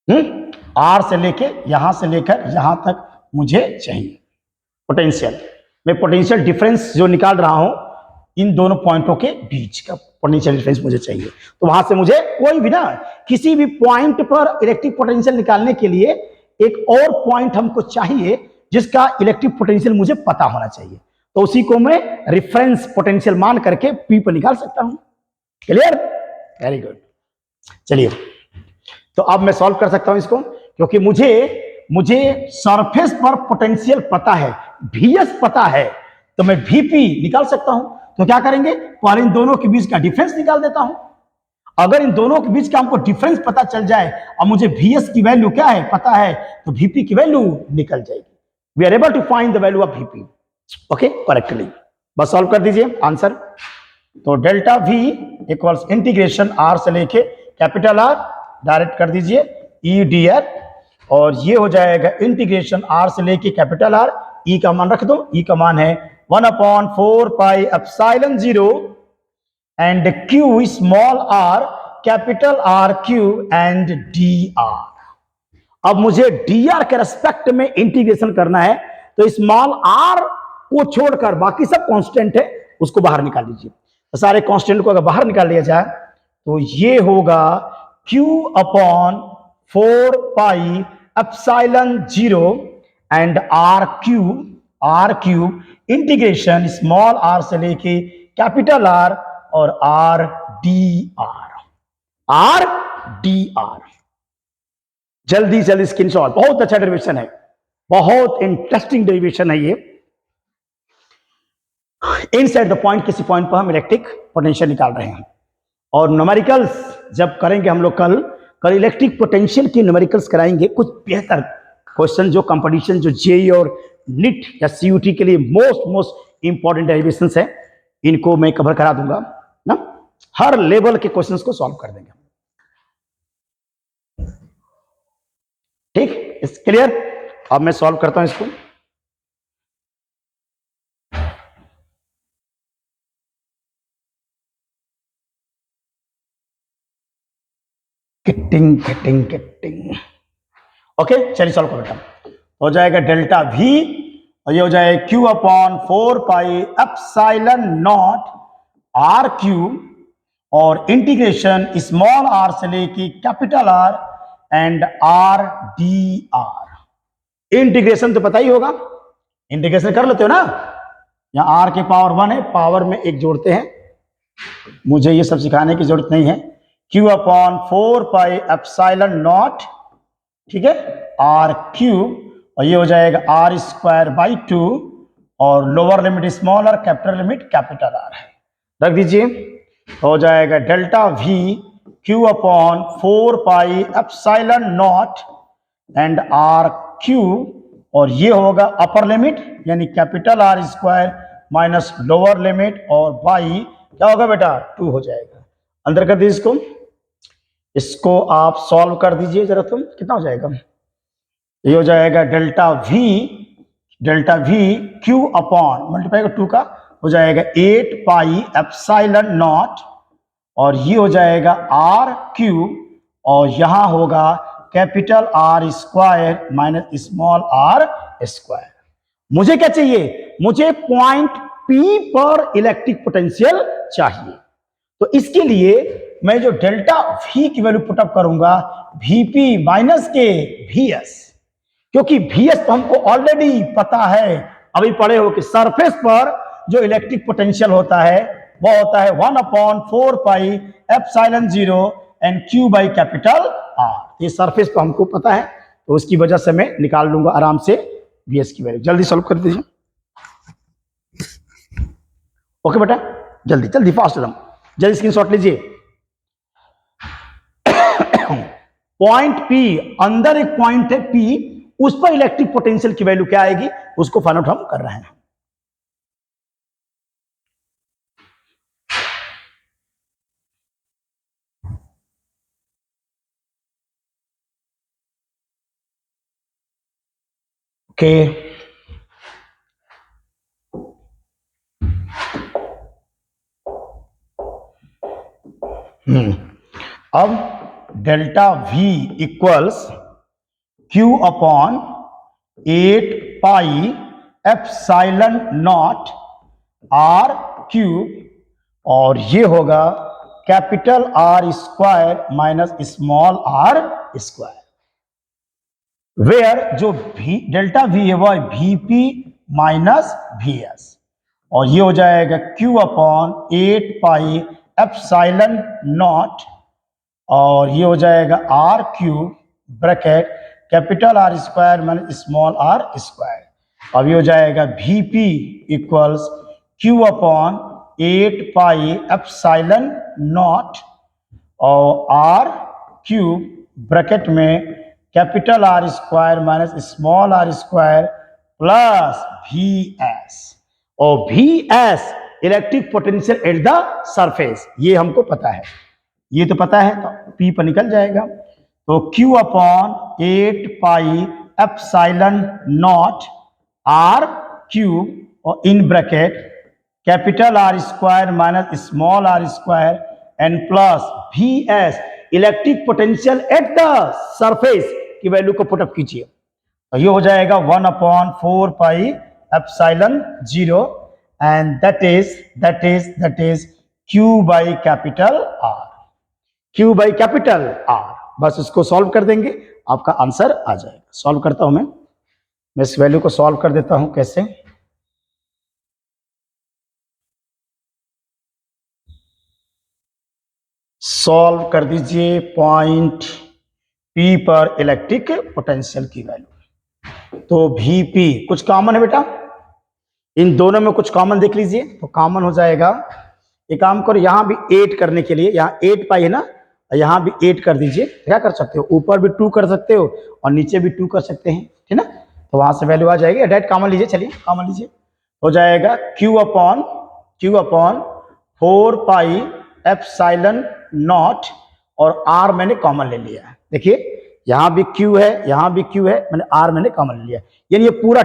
तक। आर से लेके यहां से लेकर यहां तक मुझे चाहिए पोटेंशियल। मैं पोटेंशियल डिफरेंस जो निकाल रहा हूं इन दोनों पॉइंटों के बीच का पोटेंशियल डिफरेंस मुझे चाहिए। तो वहां से मुझे कोई भी ना, किसी भी पॉइंट पर इलेक्ट्रिक पोटेंशियल निकालने के लिए एक और पॉइंट हमको चाहिए जिसका इलेक्ट्रिक पोटेंशियल मुझे पता होना चाहिए। तो उसी को मैं रिफरेंस पोटेंशियल मान करके पी पर निकाल सकता हूं। क्लियर? Very good. चलिए, तो अब मैं सॉल्व कर सकता हूं इसको, क्योंकि मुझे सरफेस पर पोटेंशियल पता है, भीएस पता है, तो मैं भीपी निकाल सकता हूं। तो क्या करेंगे? पहले इन दोनों के बीच का डिफरेंस निकाल देता हूं। अगर इन दोनों के बीच का हमको डिफरेंस पता चल जाए और मुझे भीएस की वैल्यू क्या है पता है, तो भीपी की वैल्यू निकल जाएगी। We are able to find the value of VP. Okay, correctly. बस सॉल्व कर दीजिए आंसर। तो delta V equals integration R से लेके कैपिटल आर, डायरेक्ट कर दीजिए ई डी आर, और ये हो जाएगा इंटीग्रेशन आर से लेके कैपिटल आर। ई का मान रख दो, ई का मान है 1/4πε0 and Q small R capital R Q and D R. अब मुझे डी आर के रेस्पेक्ट में इंटीग्रेशन करना है, तो स्मॉल आर को छोड़कर बाकी सब कांस्टेंट है, उसको बाहर निकाल लीजिए। तो सारे कांस्टेंट को अगर बाहर निकाल लिया जाए तो ये होगा Q/4πε0 and R cube integration small R से लेके कैपिटल आर और आर डी आर। जल्दी जल्दी स्क्रीनशॉट। बहुत अच्छा डेरिवेशन है, बहुत इंटरेस्टिंग डेरिवेशन है ये। इनसाइड द पॉइंट, किसी पॉइंट पर हम इलेक्ट्रिक पोटेंशियल निकाल रहे हैं, और न्यूमेरिकल्स जब करेंगे हम लोग कल इलेक्ट्रिक पोटेंशियल की न्यूमेरिकल्स कराएंगे। कुछ बेहतर क्वेश्चन जो कंपटीशन, जो जेई और नीट या सीयूटी के लिए मोस्ट इंपॉर्टेंट डेरिवेशंस है, इनको मैं कवर करा दूंगा ना। हर लेवल के क्वेश्चंस को सॉल्व कर देंगे। ठीक, इस क्लियर? अब मैं सॉल्व करता हूं इसको। किटिंग। ओके, चलिए सॉल्व कर बेटा। हो जाएगा डेल्टा वी, और ये हो जाएगा Q/4πε0 आर क्यूब, और इंटीग्रेशन स्मॉल आर से लेके capital are and are D are. Integration तो पता ही होगा, इंटीग्रेशन कर लेते हो ना। यहां आर के पावर 1 है, पावर में एक जोड़ते हैं, मुझे ये सब सिखाने की जरूरत नहीं है। Q/4πε0, ठीक है, आर क्यूब, और ये हो जाएगा r²/2, और लोअर लिमिट स्मॉल और कैपिटल लिमिट कैपिटल आर है, रख दीजिए। हो जाएगा delta V Q/4πε0 and R cube, और ये होगा अपर लिमिट यानी capital R² minus lower limit, और बाई क्या होगा बेटा 2 हो जाएगा। अंदर कर दीजिए इसको आप सॉल्व कर दीजिए जरा, तुम कितना हो जाएगा? ये हो जाएगा delta we Q upon multiply का 2 का हो जाएगा 8πε0, और ये हो जाएगा आर क्यूब, और यहां होगा capital R² minus small r²। मुझे क्या चाहिए? मुझे पॉइंट P पर इलेक्ट्रिक पोटेंशियल चाहिए। तो इसके लिए मैं जो डेल्टा V की वैल्यू पुटअप करूंगा, Vp माइनस के Vs, क्योंकि VS तो हमको ऑलरेडी पता है, अभी पढ़े हो कि सरफेस पर जो इलेक्ट्रिक पोटेंशियल होता है वो होता है 1/4 pi epsilon 0 and Q by capital R। ये सरफेस पर हमको पता है, तो उसकी वजह से मैं निकाल लूंगा आराम से VS की वैल्यू। जल्दी सॉल्व कर दीजिए। ओके बेटा, जल्दी जल्दी फास्ट एकदम, जल्दी स्क्रीनशॉट लीजिए। पॉइंट P, अंदर एक पॉइंट है P, उस पर इलेक्ट्रिक पोटेंशियल की वैल्यू क्या आएगी उसको फाइंड आउट हम कर रहे हैं। ओके, अब delta V equals Q upon 8 pi epsilon naught R cube, और ये होगा capital R square minus small r square, where जो डेल्टा V है वो VP माइनस VS, और ये हो जाएगा Q upon 8 pi epsilon not, और ये हो जाएगा R cube bracket capital R square minus small r square. अब ये हो जाएगा VP equals Q upon 8 pi epsilon not और R क्यूब ब्रैकेट में capital R square minus small r square plus VS, और VS electric potential at the surface, ये हमको पता है, ये तो पता है, तो P पर निकल जाएगा। तो Q upon 8 pi epsilon naught R cube और in bracket capital R square minus small r square and plus VS electric potential at the surface की वैल्यू को पुटअप कीजिए, तो ये हो जाएगा 1/4 pi epsilon 0 and that is Q by capital R, Q by capital R। बस इसको solve कर देंगे, आपका आंसर आ जाएगा। सॉल्व करता हूं मैं इस वैल्यू को सॉल्व कर देता हूं। कैसे? सॉल्व कर दीजिए पॉइंट P पर इलेक्ट्रिक पोटेंशियल की वैल्यू। तो VP कुछ कॉमन है बेटा, इन दोनों में कुछ कॉमन देख लीजिए, तो कॉमन हो जाएगा, एक काम करो, यहां भी 8 करने के लिए, यहाँ 8 पाई है ना, यहां भी 8 कर दीजिए। क्या कर सकते हो, ऊपर भी 2 कर सकते हो और नीचे भी 2 कर सकते हैं, ठीक ना, तो वहां से वैल्यू आ जाएगी। डायरेक्ट कॉमन लीजिए, चलिए कॉमन लीजिए, हो जाएगा Q upon 4 pi epsilon not, और R मैंने कॉमन ले लिया है। देखिए यहां भी Q है, यहां भी Q है, मैंने R मैंने कॉमन ले लिया, यानी ये पूरा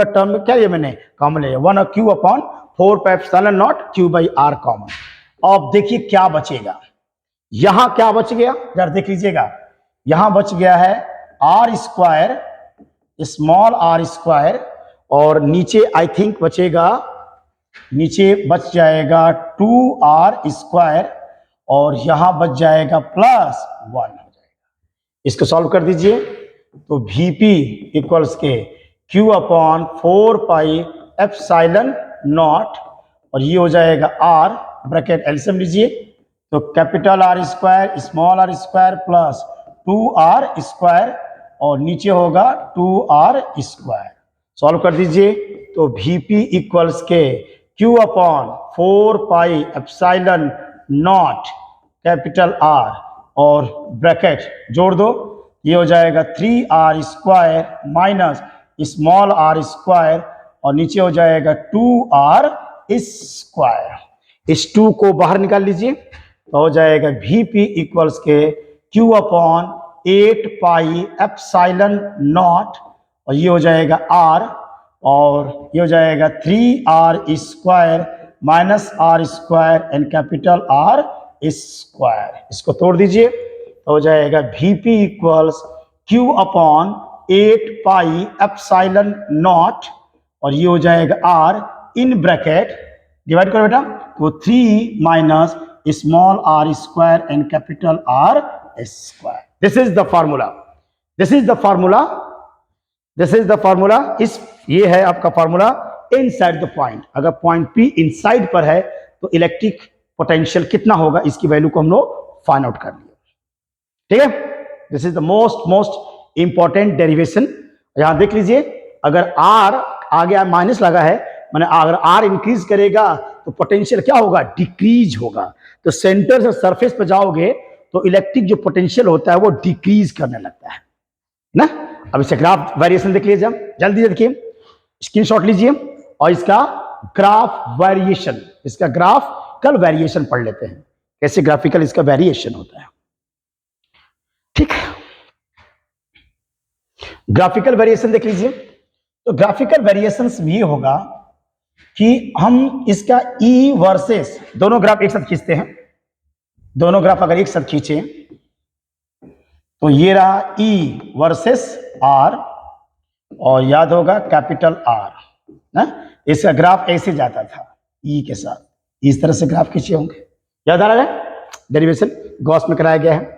टर्म में क्या, ये मैंने कॉमन ले लिया, 1 Q upon 4 pi epsilon not Q by R common. अब देखिए क्या बचेगा, यहां क्या बच गया जरा देख लीजिएगा, यहां बच गया है R square small r square, और नीचे आई थिंक बचेगा, नीचे बच जाएगा 2r स्क्वायर, और यहां बच जाएगा प्लस 1 हो जाएगा। इसको सॉल्व कर दीजिए, तो VP इक्वल्स के Q upon 4 pi epsilon not, और ये हो जाएगा R ब्रैकेट एलसीएम लीजिए, तो capital R square small r square plus 2r square, और नीचे होगा 2r स्क्वायर। सॉल्व कर दीजिए, तो VP इक्वल्स के Q upon 4 pi epsilon not capital R और ब्रैकेट जोड़ दो, ये हो जाएगा 3r square minus small r square, और नीचे हो जाएगा 2r स्क्वायर। इस 2 को बाहर निकाल लीजिए, तो हो जाएगा VP इक्वल्स के Q upon 8 pi epsilon not, और ये हो जाएगा R, और ये हो जाएगा 3r square minus r square and capital R square. इसको तोड़ दीजिए, तो हो जाएगा VP equals Q upon 8 pi epsilon not, और ये हो जाएगा R इन ब्रैकेट, डिवाइड करो बेटा, तो 3 minus small r square and capital R square. This is the formula this is the formula, ये है आपका फॉर्मूला इनसाइड द पॉइंट। अगर पॉइंट पी इनसाइड पर है तो इलेक्ट्रिक पोटेंशियल कितना होगा, इसकी वैल्यू को हम लोग फाइंड आउट कर लिया। ठीक है, this is the most important derivation. यहां देख लीजिए, अगर आर आगे माइनस लगा है, माने अगर आर इंक्रीज करेगा तो पोटेंशियल क्या होगा, डिक्रीज होगा। तो सेंटर से सरफेस पे जाओगे तो इलेक्ट्रिक जो पोटेंशियल होता है वो डिक्रीज करने लगता है ना। अब इसका ग्राफ वेरिएशन देख लीजिए, जल्दी देखिए, स्क्रीनशॉट लीजिए और इसका ग्राफ वेरिएशन, इसका ग्राफ कल वेरिएशन पढ़ लेते हैं, कैसे ग्राफिकल इसका वेरिएशन होता है। ठीक है, ग्राफिकल वेरिएशन देख लीजिए। तो ग्राफिकल वेरिएशन ये होगा कि हम इसका ई वर्सेस, दोनों ग्राफ एक साथ खींचते हैं, दोनों ग्राफ अगर एक साथ खींचे तो ये रहा ई वर्सेस आर, और याद होगा कैपिटल आर ना, इसका ग्राफ ऐसे जाता था ई के साथ, इस तरह से ग्राफ खींचे होंगे, याद आ रहा है, डेरिवेशन गॉस में कराया गया है।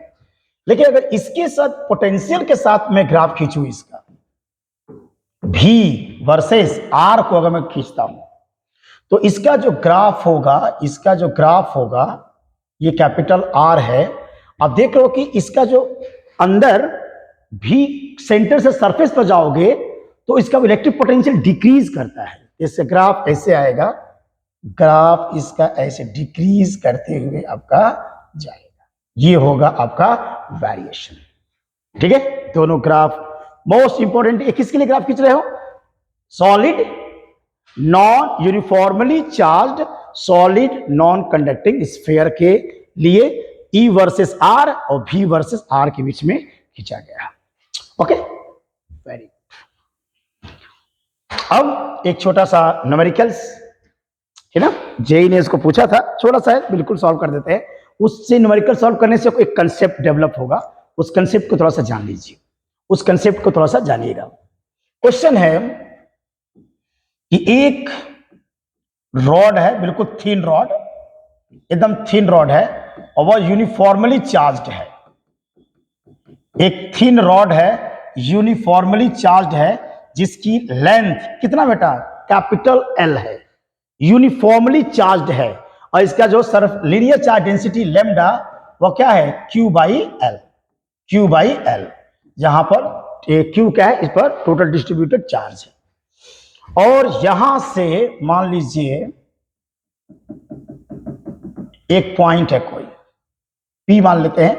लेकिन अगर इसके साथ पोटेंशियल के साथ मैं ग्राफ खींचूं, इसका भी वर्सेस आर को अगर मैं खींचता हूं तो इसका जो ग्राफ होगा, इसका जो ग्राफ होगा, ये कैपिटल आर है। आप देख रहे हो कि इसका जो अंदर भी सेंटर से सरफेस पर जाओगे तो इसका इलेक्ट्रिक पोटेंशियल डिक्रीज करता है। इससे ग्राफ ऐसे आएगा, ग्राफ इसका ऐसे डिक्रीज करते हुए आपका जाएगा, ये होगा आपका वेरिएशन। ठीक है, दोनों ग्राफ मोस्ट इंपॉर्टेंट। किसके लिए ग्राफ खींच रहे हो, solid non uniformly charged solid non conducting sphere के लिए ई वर्सेस आर और भी वर्सेस आर के बीच में खींचा गया। Okay, very. अब एक छोटा सा न्यूमेरिकल्स है ना, जेई ने इसको पूछा था, छोटा सा है, बिल्कुल सॉल्व कर देते हैं। उससे न्यूमेरिकल सॉल्व करने से एक कंसेप्ट डेवलप होगा, उस कंसेप्ट को थोड़ा सा जान लीजिए, उस कंसेप्ट को थोड़ा सा जानिएगा। क्वेश्चन है कि एक रॉड है, बिल्कुल थिन रॉड, एकदम थिन रॉड है और वह यूनिफॉर्मली चार्ज्ड है। एक थिन रॉड है, यूनिफॉर्मली चार्ज्ड है, जिसकी लेंथ कितना बेटा, कैपिटल एल है, यूनिफॉर्मली चार्ज्ड है, और इसका जो Surf linear charge density lambda वो क्या है, Q by L, Q by L, जहां पर क्यू क्या है, इस पर टोटल डिस्ट्रीब्यूटेड चार्ज है। और यहां से मान लीजिए एक पॉइंट है, कोई पी मान लेते हैं,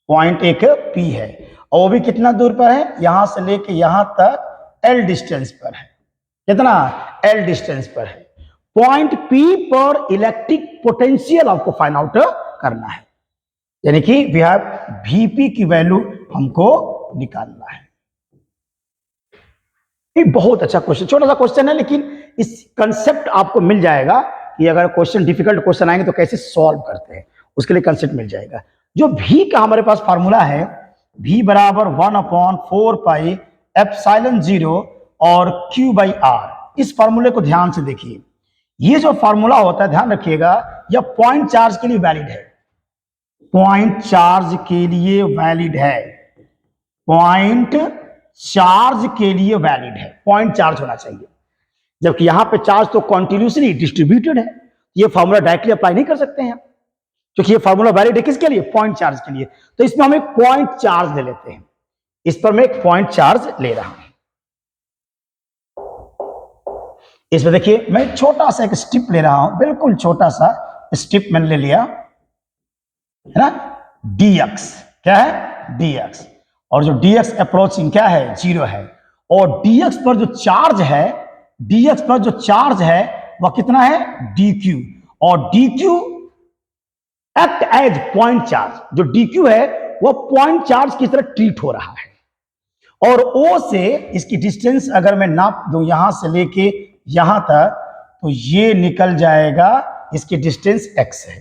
पॉइंट एक पी है, और वो भी कितना दूर पर है, यहां से लेके यहां तक एल डिस्टेंस पर है। कितना, एल डिस्टेंस पर है। पॉइंट पी पर इलेक्ट्रिक पोटेंशियल आपको फाइंड आउट करना है, यानी कि वी हैव वीपी की वैल्यू हमको निकालना है। ये बहुत अच्छा क्वेश्चन, छोटा सा क्वेश्चन है, लेकिन इस कंसेप्ट आपको मिल जाएगा कि अगर क्वेश्चन डिफिकल्ट क्वेश्चन आएंगे तो कैसे सॉल्व करते हैं, उसके लिए कंसेप्ट मिल जाएगा। जो भी का हमारे पास फार्मूला है, v बराबर 1/4 पाई एप्सिलॉन 0 और q बाई आर, इस फार्मूले को ध्यान से देखिए। ये जो फार्मूला होता है, ध्यान रखिएगा, यह पॉइंट चार्ज के लिए वैलिड है, पॉइंट चार्ज के लिए वैलिड है, पॉइंट चार्ज के लिए वैलिड है, पॉइंट चार्ज होना चाहिए। जबकि यहां पे चार्ज तो कॉन्टिन्यूसली डिस्ट्रीब्यूटेड है, ये फार्मूला डायरेक्टली अप्लाई नहीं कर सकते हैं, क्योंकि ये फार्मूला वैलिड है किसके लिए, पॉइंट चार्ज के लिए। तो इसमें हम एक पॉइंट चार्ज ले लेते हैं, इस पर मैं एक पॉइंट चार्ज ले रहा हूं। इसमें देखिए मैं छोटा सा एक स्ट्रिप ले रहा हूं, बिल्कुल छोटा सा स्ट्रिप मैंने ले लिया है ना, dx क्या है, dx, और जो dx अप्रोचिंग क्या है, 0 है, और dx पर जो चार्ज है, dx पर जो चार्ज है वह कितना है, dq, और dq act as point charge, जो dq है वह पॉइंट चार्ज की तरह ट्रीट हो रहा है। और O से इसकी डिस्टेंस अगर मैं नाप दूं यहां से लेके यहां तक, तो ये निकल जाएगा, इसकी डिस्टेंस x है।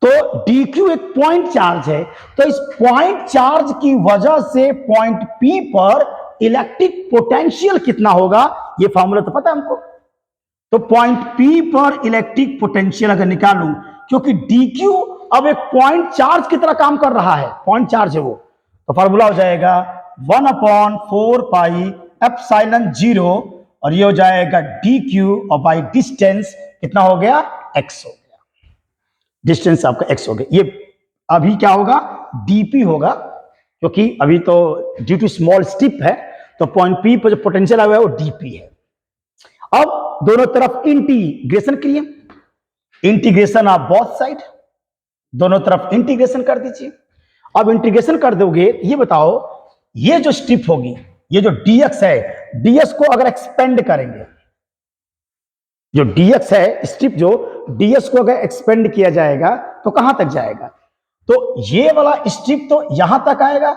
तो dq एक पॉइंट चार्ज है, तो इस पॉइंट चार्ज की वजह से पॉइंट P पर इलेक्ट्रिक पोटेंशियल कितना होगा, ये फार्मूला तो पता है हमको। तो पॉइंट P पर इलेक्ट्रिक पोटेंशियल अगर निकालूं, क्योंकि dq अब एक पॉइंट चार्ज की तरह काम कर रहा है, पॉइंट चार्ज है वो, तो फार्मूला हो जाएगा 1/4 पाई एप्सिलॉन 0 और ये हो जाएगा डी क्यू और बाई डिस्टेंस कितना हो गया x हो गया, डिस्टेंस आपका x हो गया। ये अभी क्या होगा dp होगा क्योंकि अभी तो ड्यू टू स्मॉल स्टिप है तो पॉइंट P पर जो पोटेंशियल आया है वो dp है। अब दोनों तरफ इंटीग्रेशन करिए, इंटीग्रेशन ऑफ बोथ साइड, दोनों तरफ इंटीग्रेशन कर दीजिए। अब इंटीग्रेशन कर दोगे ये बताओ ये जो स्ट्रिप होगी ये जो dx है ds को अगर एक्सपेंड करेंगे, जो dx है स्ट्रिप जो ds को अगर एक्सपेंड किया जाएगा तो कहां तक जाएगा, तो ये वाला स्ट्रिप तो यहां तक आएगा,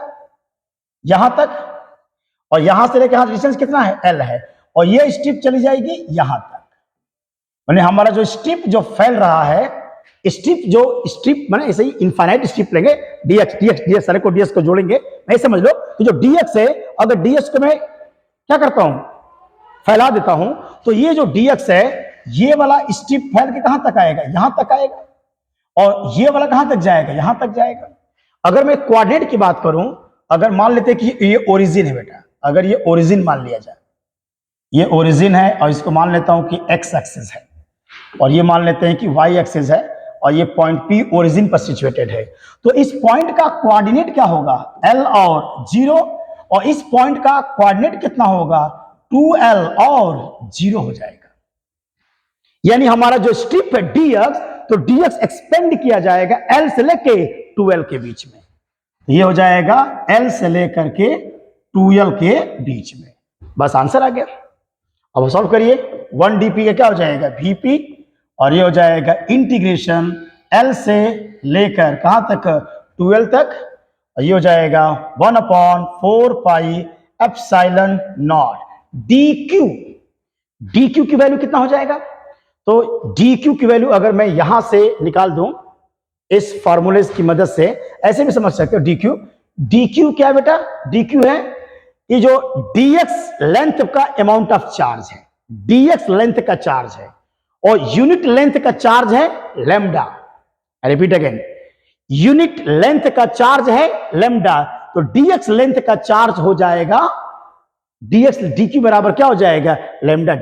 यहां तक, और यहां से लेकर यहां डिस्टेंस कितना है l है, और ये स्ट्रिप चली जाएगी यहां तक। माने हमारा जो स्ट्रिप जो फैल रहा है स्ट्रिप माने ऐसे ही इनफाइनाइट स्ट्रिप लेंगे dx सारे को ds को जोड़ेंगे, नहीं समझ लो कि जो dx है अगर ds को मैं क्या करता हूं फैला देता हूं तो ये जो dx है ये वाला स्ट्रिप फैल के कहां तक आएगा यहां तक आएगा, और ये वाला कहां तक जाएगा यहां तक जाएगा। अगर मैं कोऑर्डिनेट की बात करूं, अगर मान लेते हैं कि ये ओरिजिन है बेटा, अगर ये ओरिजिन मान लिया जाए, ये ओरिजिन है और इसको मान लेता हूं कि x एक्सिस है और ये मान लेते हैं कि y एक्सिस है और ये पॉइंट P ओरिजिन पर सिचुएटेड है, तो इस पॉइंट का कोऑर्डिनेट क्या होगा L और 0, और इस पॉइंट का कोऑर्डिनेट कितना होगा 2L और 0 हो जाएगा। यानी हमारा जो स्ट्रिप है dx, तो dx एक्सपेंड किया जाएगा L से लेके 2L के बीच में, ये हो जाएगा L से लेकर के 2L के बीच में। बस आंसर आ गया। अब सॉल्व करिए, 1 dp का क्या हो जाएगा vp, और ये हो जाएगा इंटीग्रेशन L से लेकर कहां तक 2L तक, और ये हो जाएगा 1/4 pi epsilon not dq। dq की वैल्यू कितना हो जाएगा, तो dq की वैल्यू अगर मैं यहां से निकाल दूं इस फार्मूले की मदद से, ऐसे भी समझ सकते हो dq क्या है बेटा, dq है ये जो dx लेंथ का अमाउंट ऑफ चार्ज है, dx लेंथ का चार्ज है और यूनिट लेंथ का चार्ज है lambda. Repeat again, unit length का चार्ज है लैम्डा, तो dx लेंथ का चार्ज हो जाएगा dq बराबर क्या हो जाएगा लैम्डा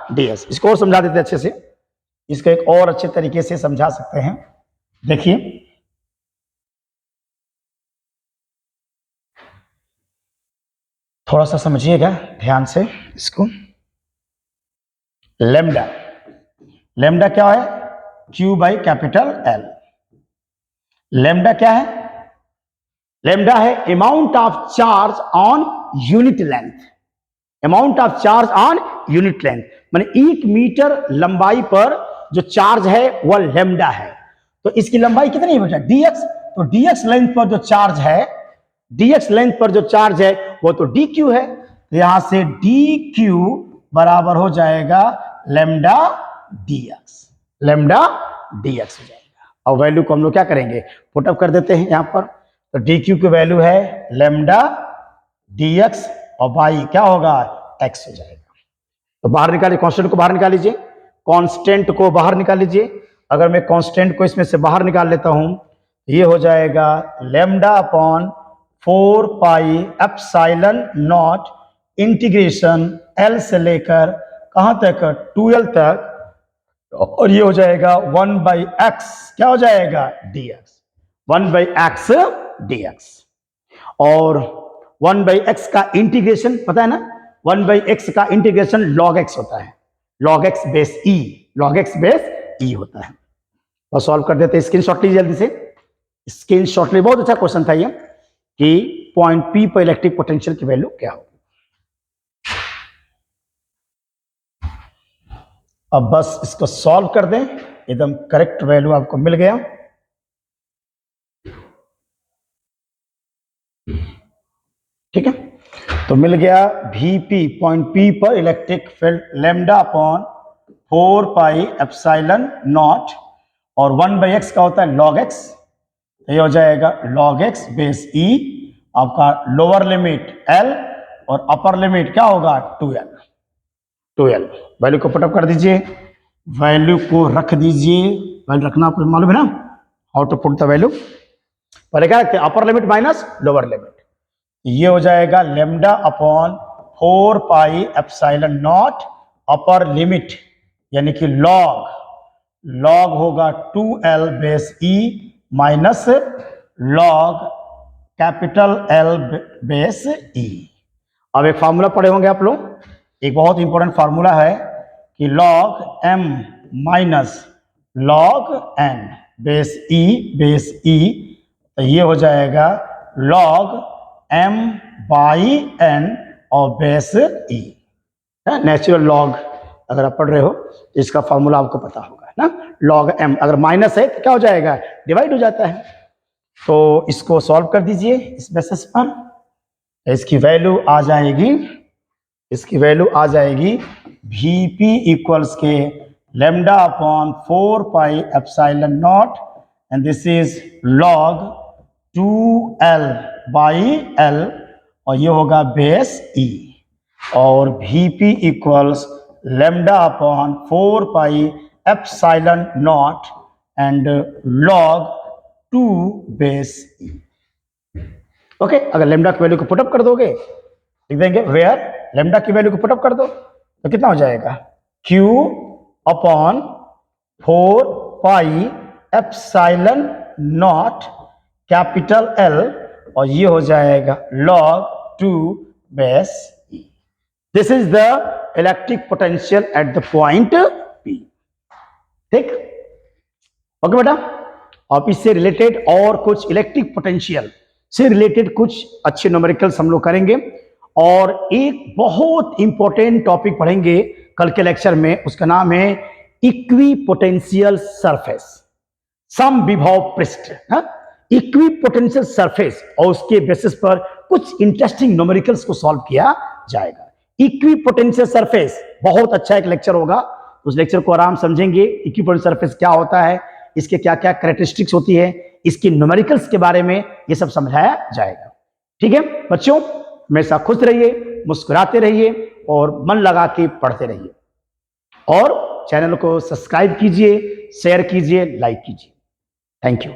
ds। इसको और समझा देते अच्छे से, इसको एक और अच्छे तरीके से समझा सकते हैं। देखिए थोड़ा सा समझिएगा ध्यान से इसको। लैम्डा क्या है Q by capital L। Lambda क्या है, लैम्डा है amount of charge on unit length, amount of charge on unit length माने 1 मीटर लंबाई पर जो चार्ज है वह लैम्डा है, तो इसकी लंबाई कितनी है बेटा dx, तो dx लेंथ पर जो चार्ज है, dx लेंथ पर जो चार्ज है वो तो dq है, तो यहां से dq बराबर हो जाएगा लैम्डा dx हो जाएगा। और वैल्यू को हम लोग क्या करेंगे पुटअप कर देते हैं यहां पर, तो dq की वैल्यू है लैम्डा dx और बाई क्या होगा x हो जाएगा। तो बाहर निकालिए, कांस्टेंट को बाहर निकाल लीजिए, कांस्टेंट को बाहर निकाल लीजिए। अगर मैं कांस्टेंट को इसमें से बाहर निकाल लेता हूं ये हो जाएगा lambda upon 4 pi epsilon not integration L से लेकर कहां तक 2L तक, और ये हो जाएगा 1/x क्या हो जाएगा dx, 1/x dx। और 1/x का इंटीग्रेशन पता है ना, 1/x का इंटीग्रेशन log x होता है, log x बेस e होता है। और सॉल्व कर देते हैं, स्क्रीनशॉट लीजिए जल्दी से, स्क्रीनशॉट लीजिए, बहुत अच्छा क्वेश्चन था ये कि पॉइंट P पर इलेक्ट्रिक पोटेंशियल की वैल्यू क्या होगी। अब बस इसको सॉल्व कर दें, एकदम करेक्ट वैल्यू आपको मिल गया। ठीक है, तो मिल गया Vp पॉइंट P पर electric field lambda upon 4 pi epsilon not, और 1/x का होता है log x, ये हो जाएगा log x बेस e, आपका लोअर लिमिट L और अपर लिमिट क्या होगा 2L। वैल्यू को पुटअप कर दीजिए, वैल्यू को रख दीजिए, वैल्यू रखना आपको मालूम है ना, how to put the value. पहले क्या रखते हैं upper limit minus lower limit, ये हो जाएगा lambda upon 4 pi epsilon naught upper limit यानी कि लॉग होगा 2L base E minus log capital L base E। अब एक फार्मूला पढ़े होंगे आप लोग, एक बहुत इंपॉर्टेंट फार्मूला है कि log M minus log N base E, तो ये हो जाएगा लॉग M बाई N और बेस E। नेचुरल लॉग अगर आप पढ़ रहे हो तो इसका फॉर्मूला आपको पता होगा ना, लॉग M अगर माइनस है तो क्या हो जाएगा, डिवाइड हो जाता है। तो इसको सॉल्व कर दीजिए इस बेसिस पर, इसकी वैल्यू आ जाएगी Vp इक्वल्स के lambda upon 4 pi epsilon not and this is log 2L by L और ये होगा बेस E और Vp equals lambda upon 4 pi epsilon not and log 2 base E। Okay, अगर लेमडा की वैल्यू को put up कर दोगे, लिख देंगे वेयर लेमडा की वैल्यू को पुटअप कर दो तो कितना हो जाएगा, Q upon 4 pi epsilon not capital L और ये हो जाएगा log 2 base E। This is the electric potential at the point P। ठीक, ओके बेटा। अब इससे रिलेटेड और कुछ इलेक्ट्रिक पोटेंशियल से रिलेटेड कुछ अच्छे न्यूमेरिकल्स हम लोग करेंगे और एक बहुत इंपॉर्टेंट टॉपिक पढ़ेंगे कल के लेक्चर में, उसका नाम है इक्विपोटेंशियल सरफेस, समविभव पृष्ठ। इक्विपोटेंशियल सरफेस और उसके बेसिस पर कुछ इंटरेस्टिंग न्यूमेरिकल्स को सॉल्व किया जाएगा। इक्विपोटेंशियल सरफेस बहुत अच्छा एक लेक्चर होगा, उस लेक्चर को आराम समझेंगे। इक्विपोटेंशियल सरफेस क्या होता है, इसके क्या क्या कैरेक्टरिस्टिक्स होती है, इसकी न्यूमेरिकल्स के बारे में ये सब समझाया जाएगा। ठीक है बच्चों, हमेशा खुश रहिए, मुस्कुराते रहिए और मन लगा के पढ़ते रहिए और चैनल को सब्सक्राइब कीजिए, शेयर कीजिए, लाइक कीजिए। Thank you.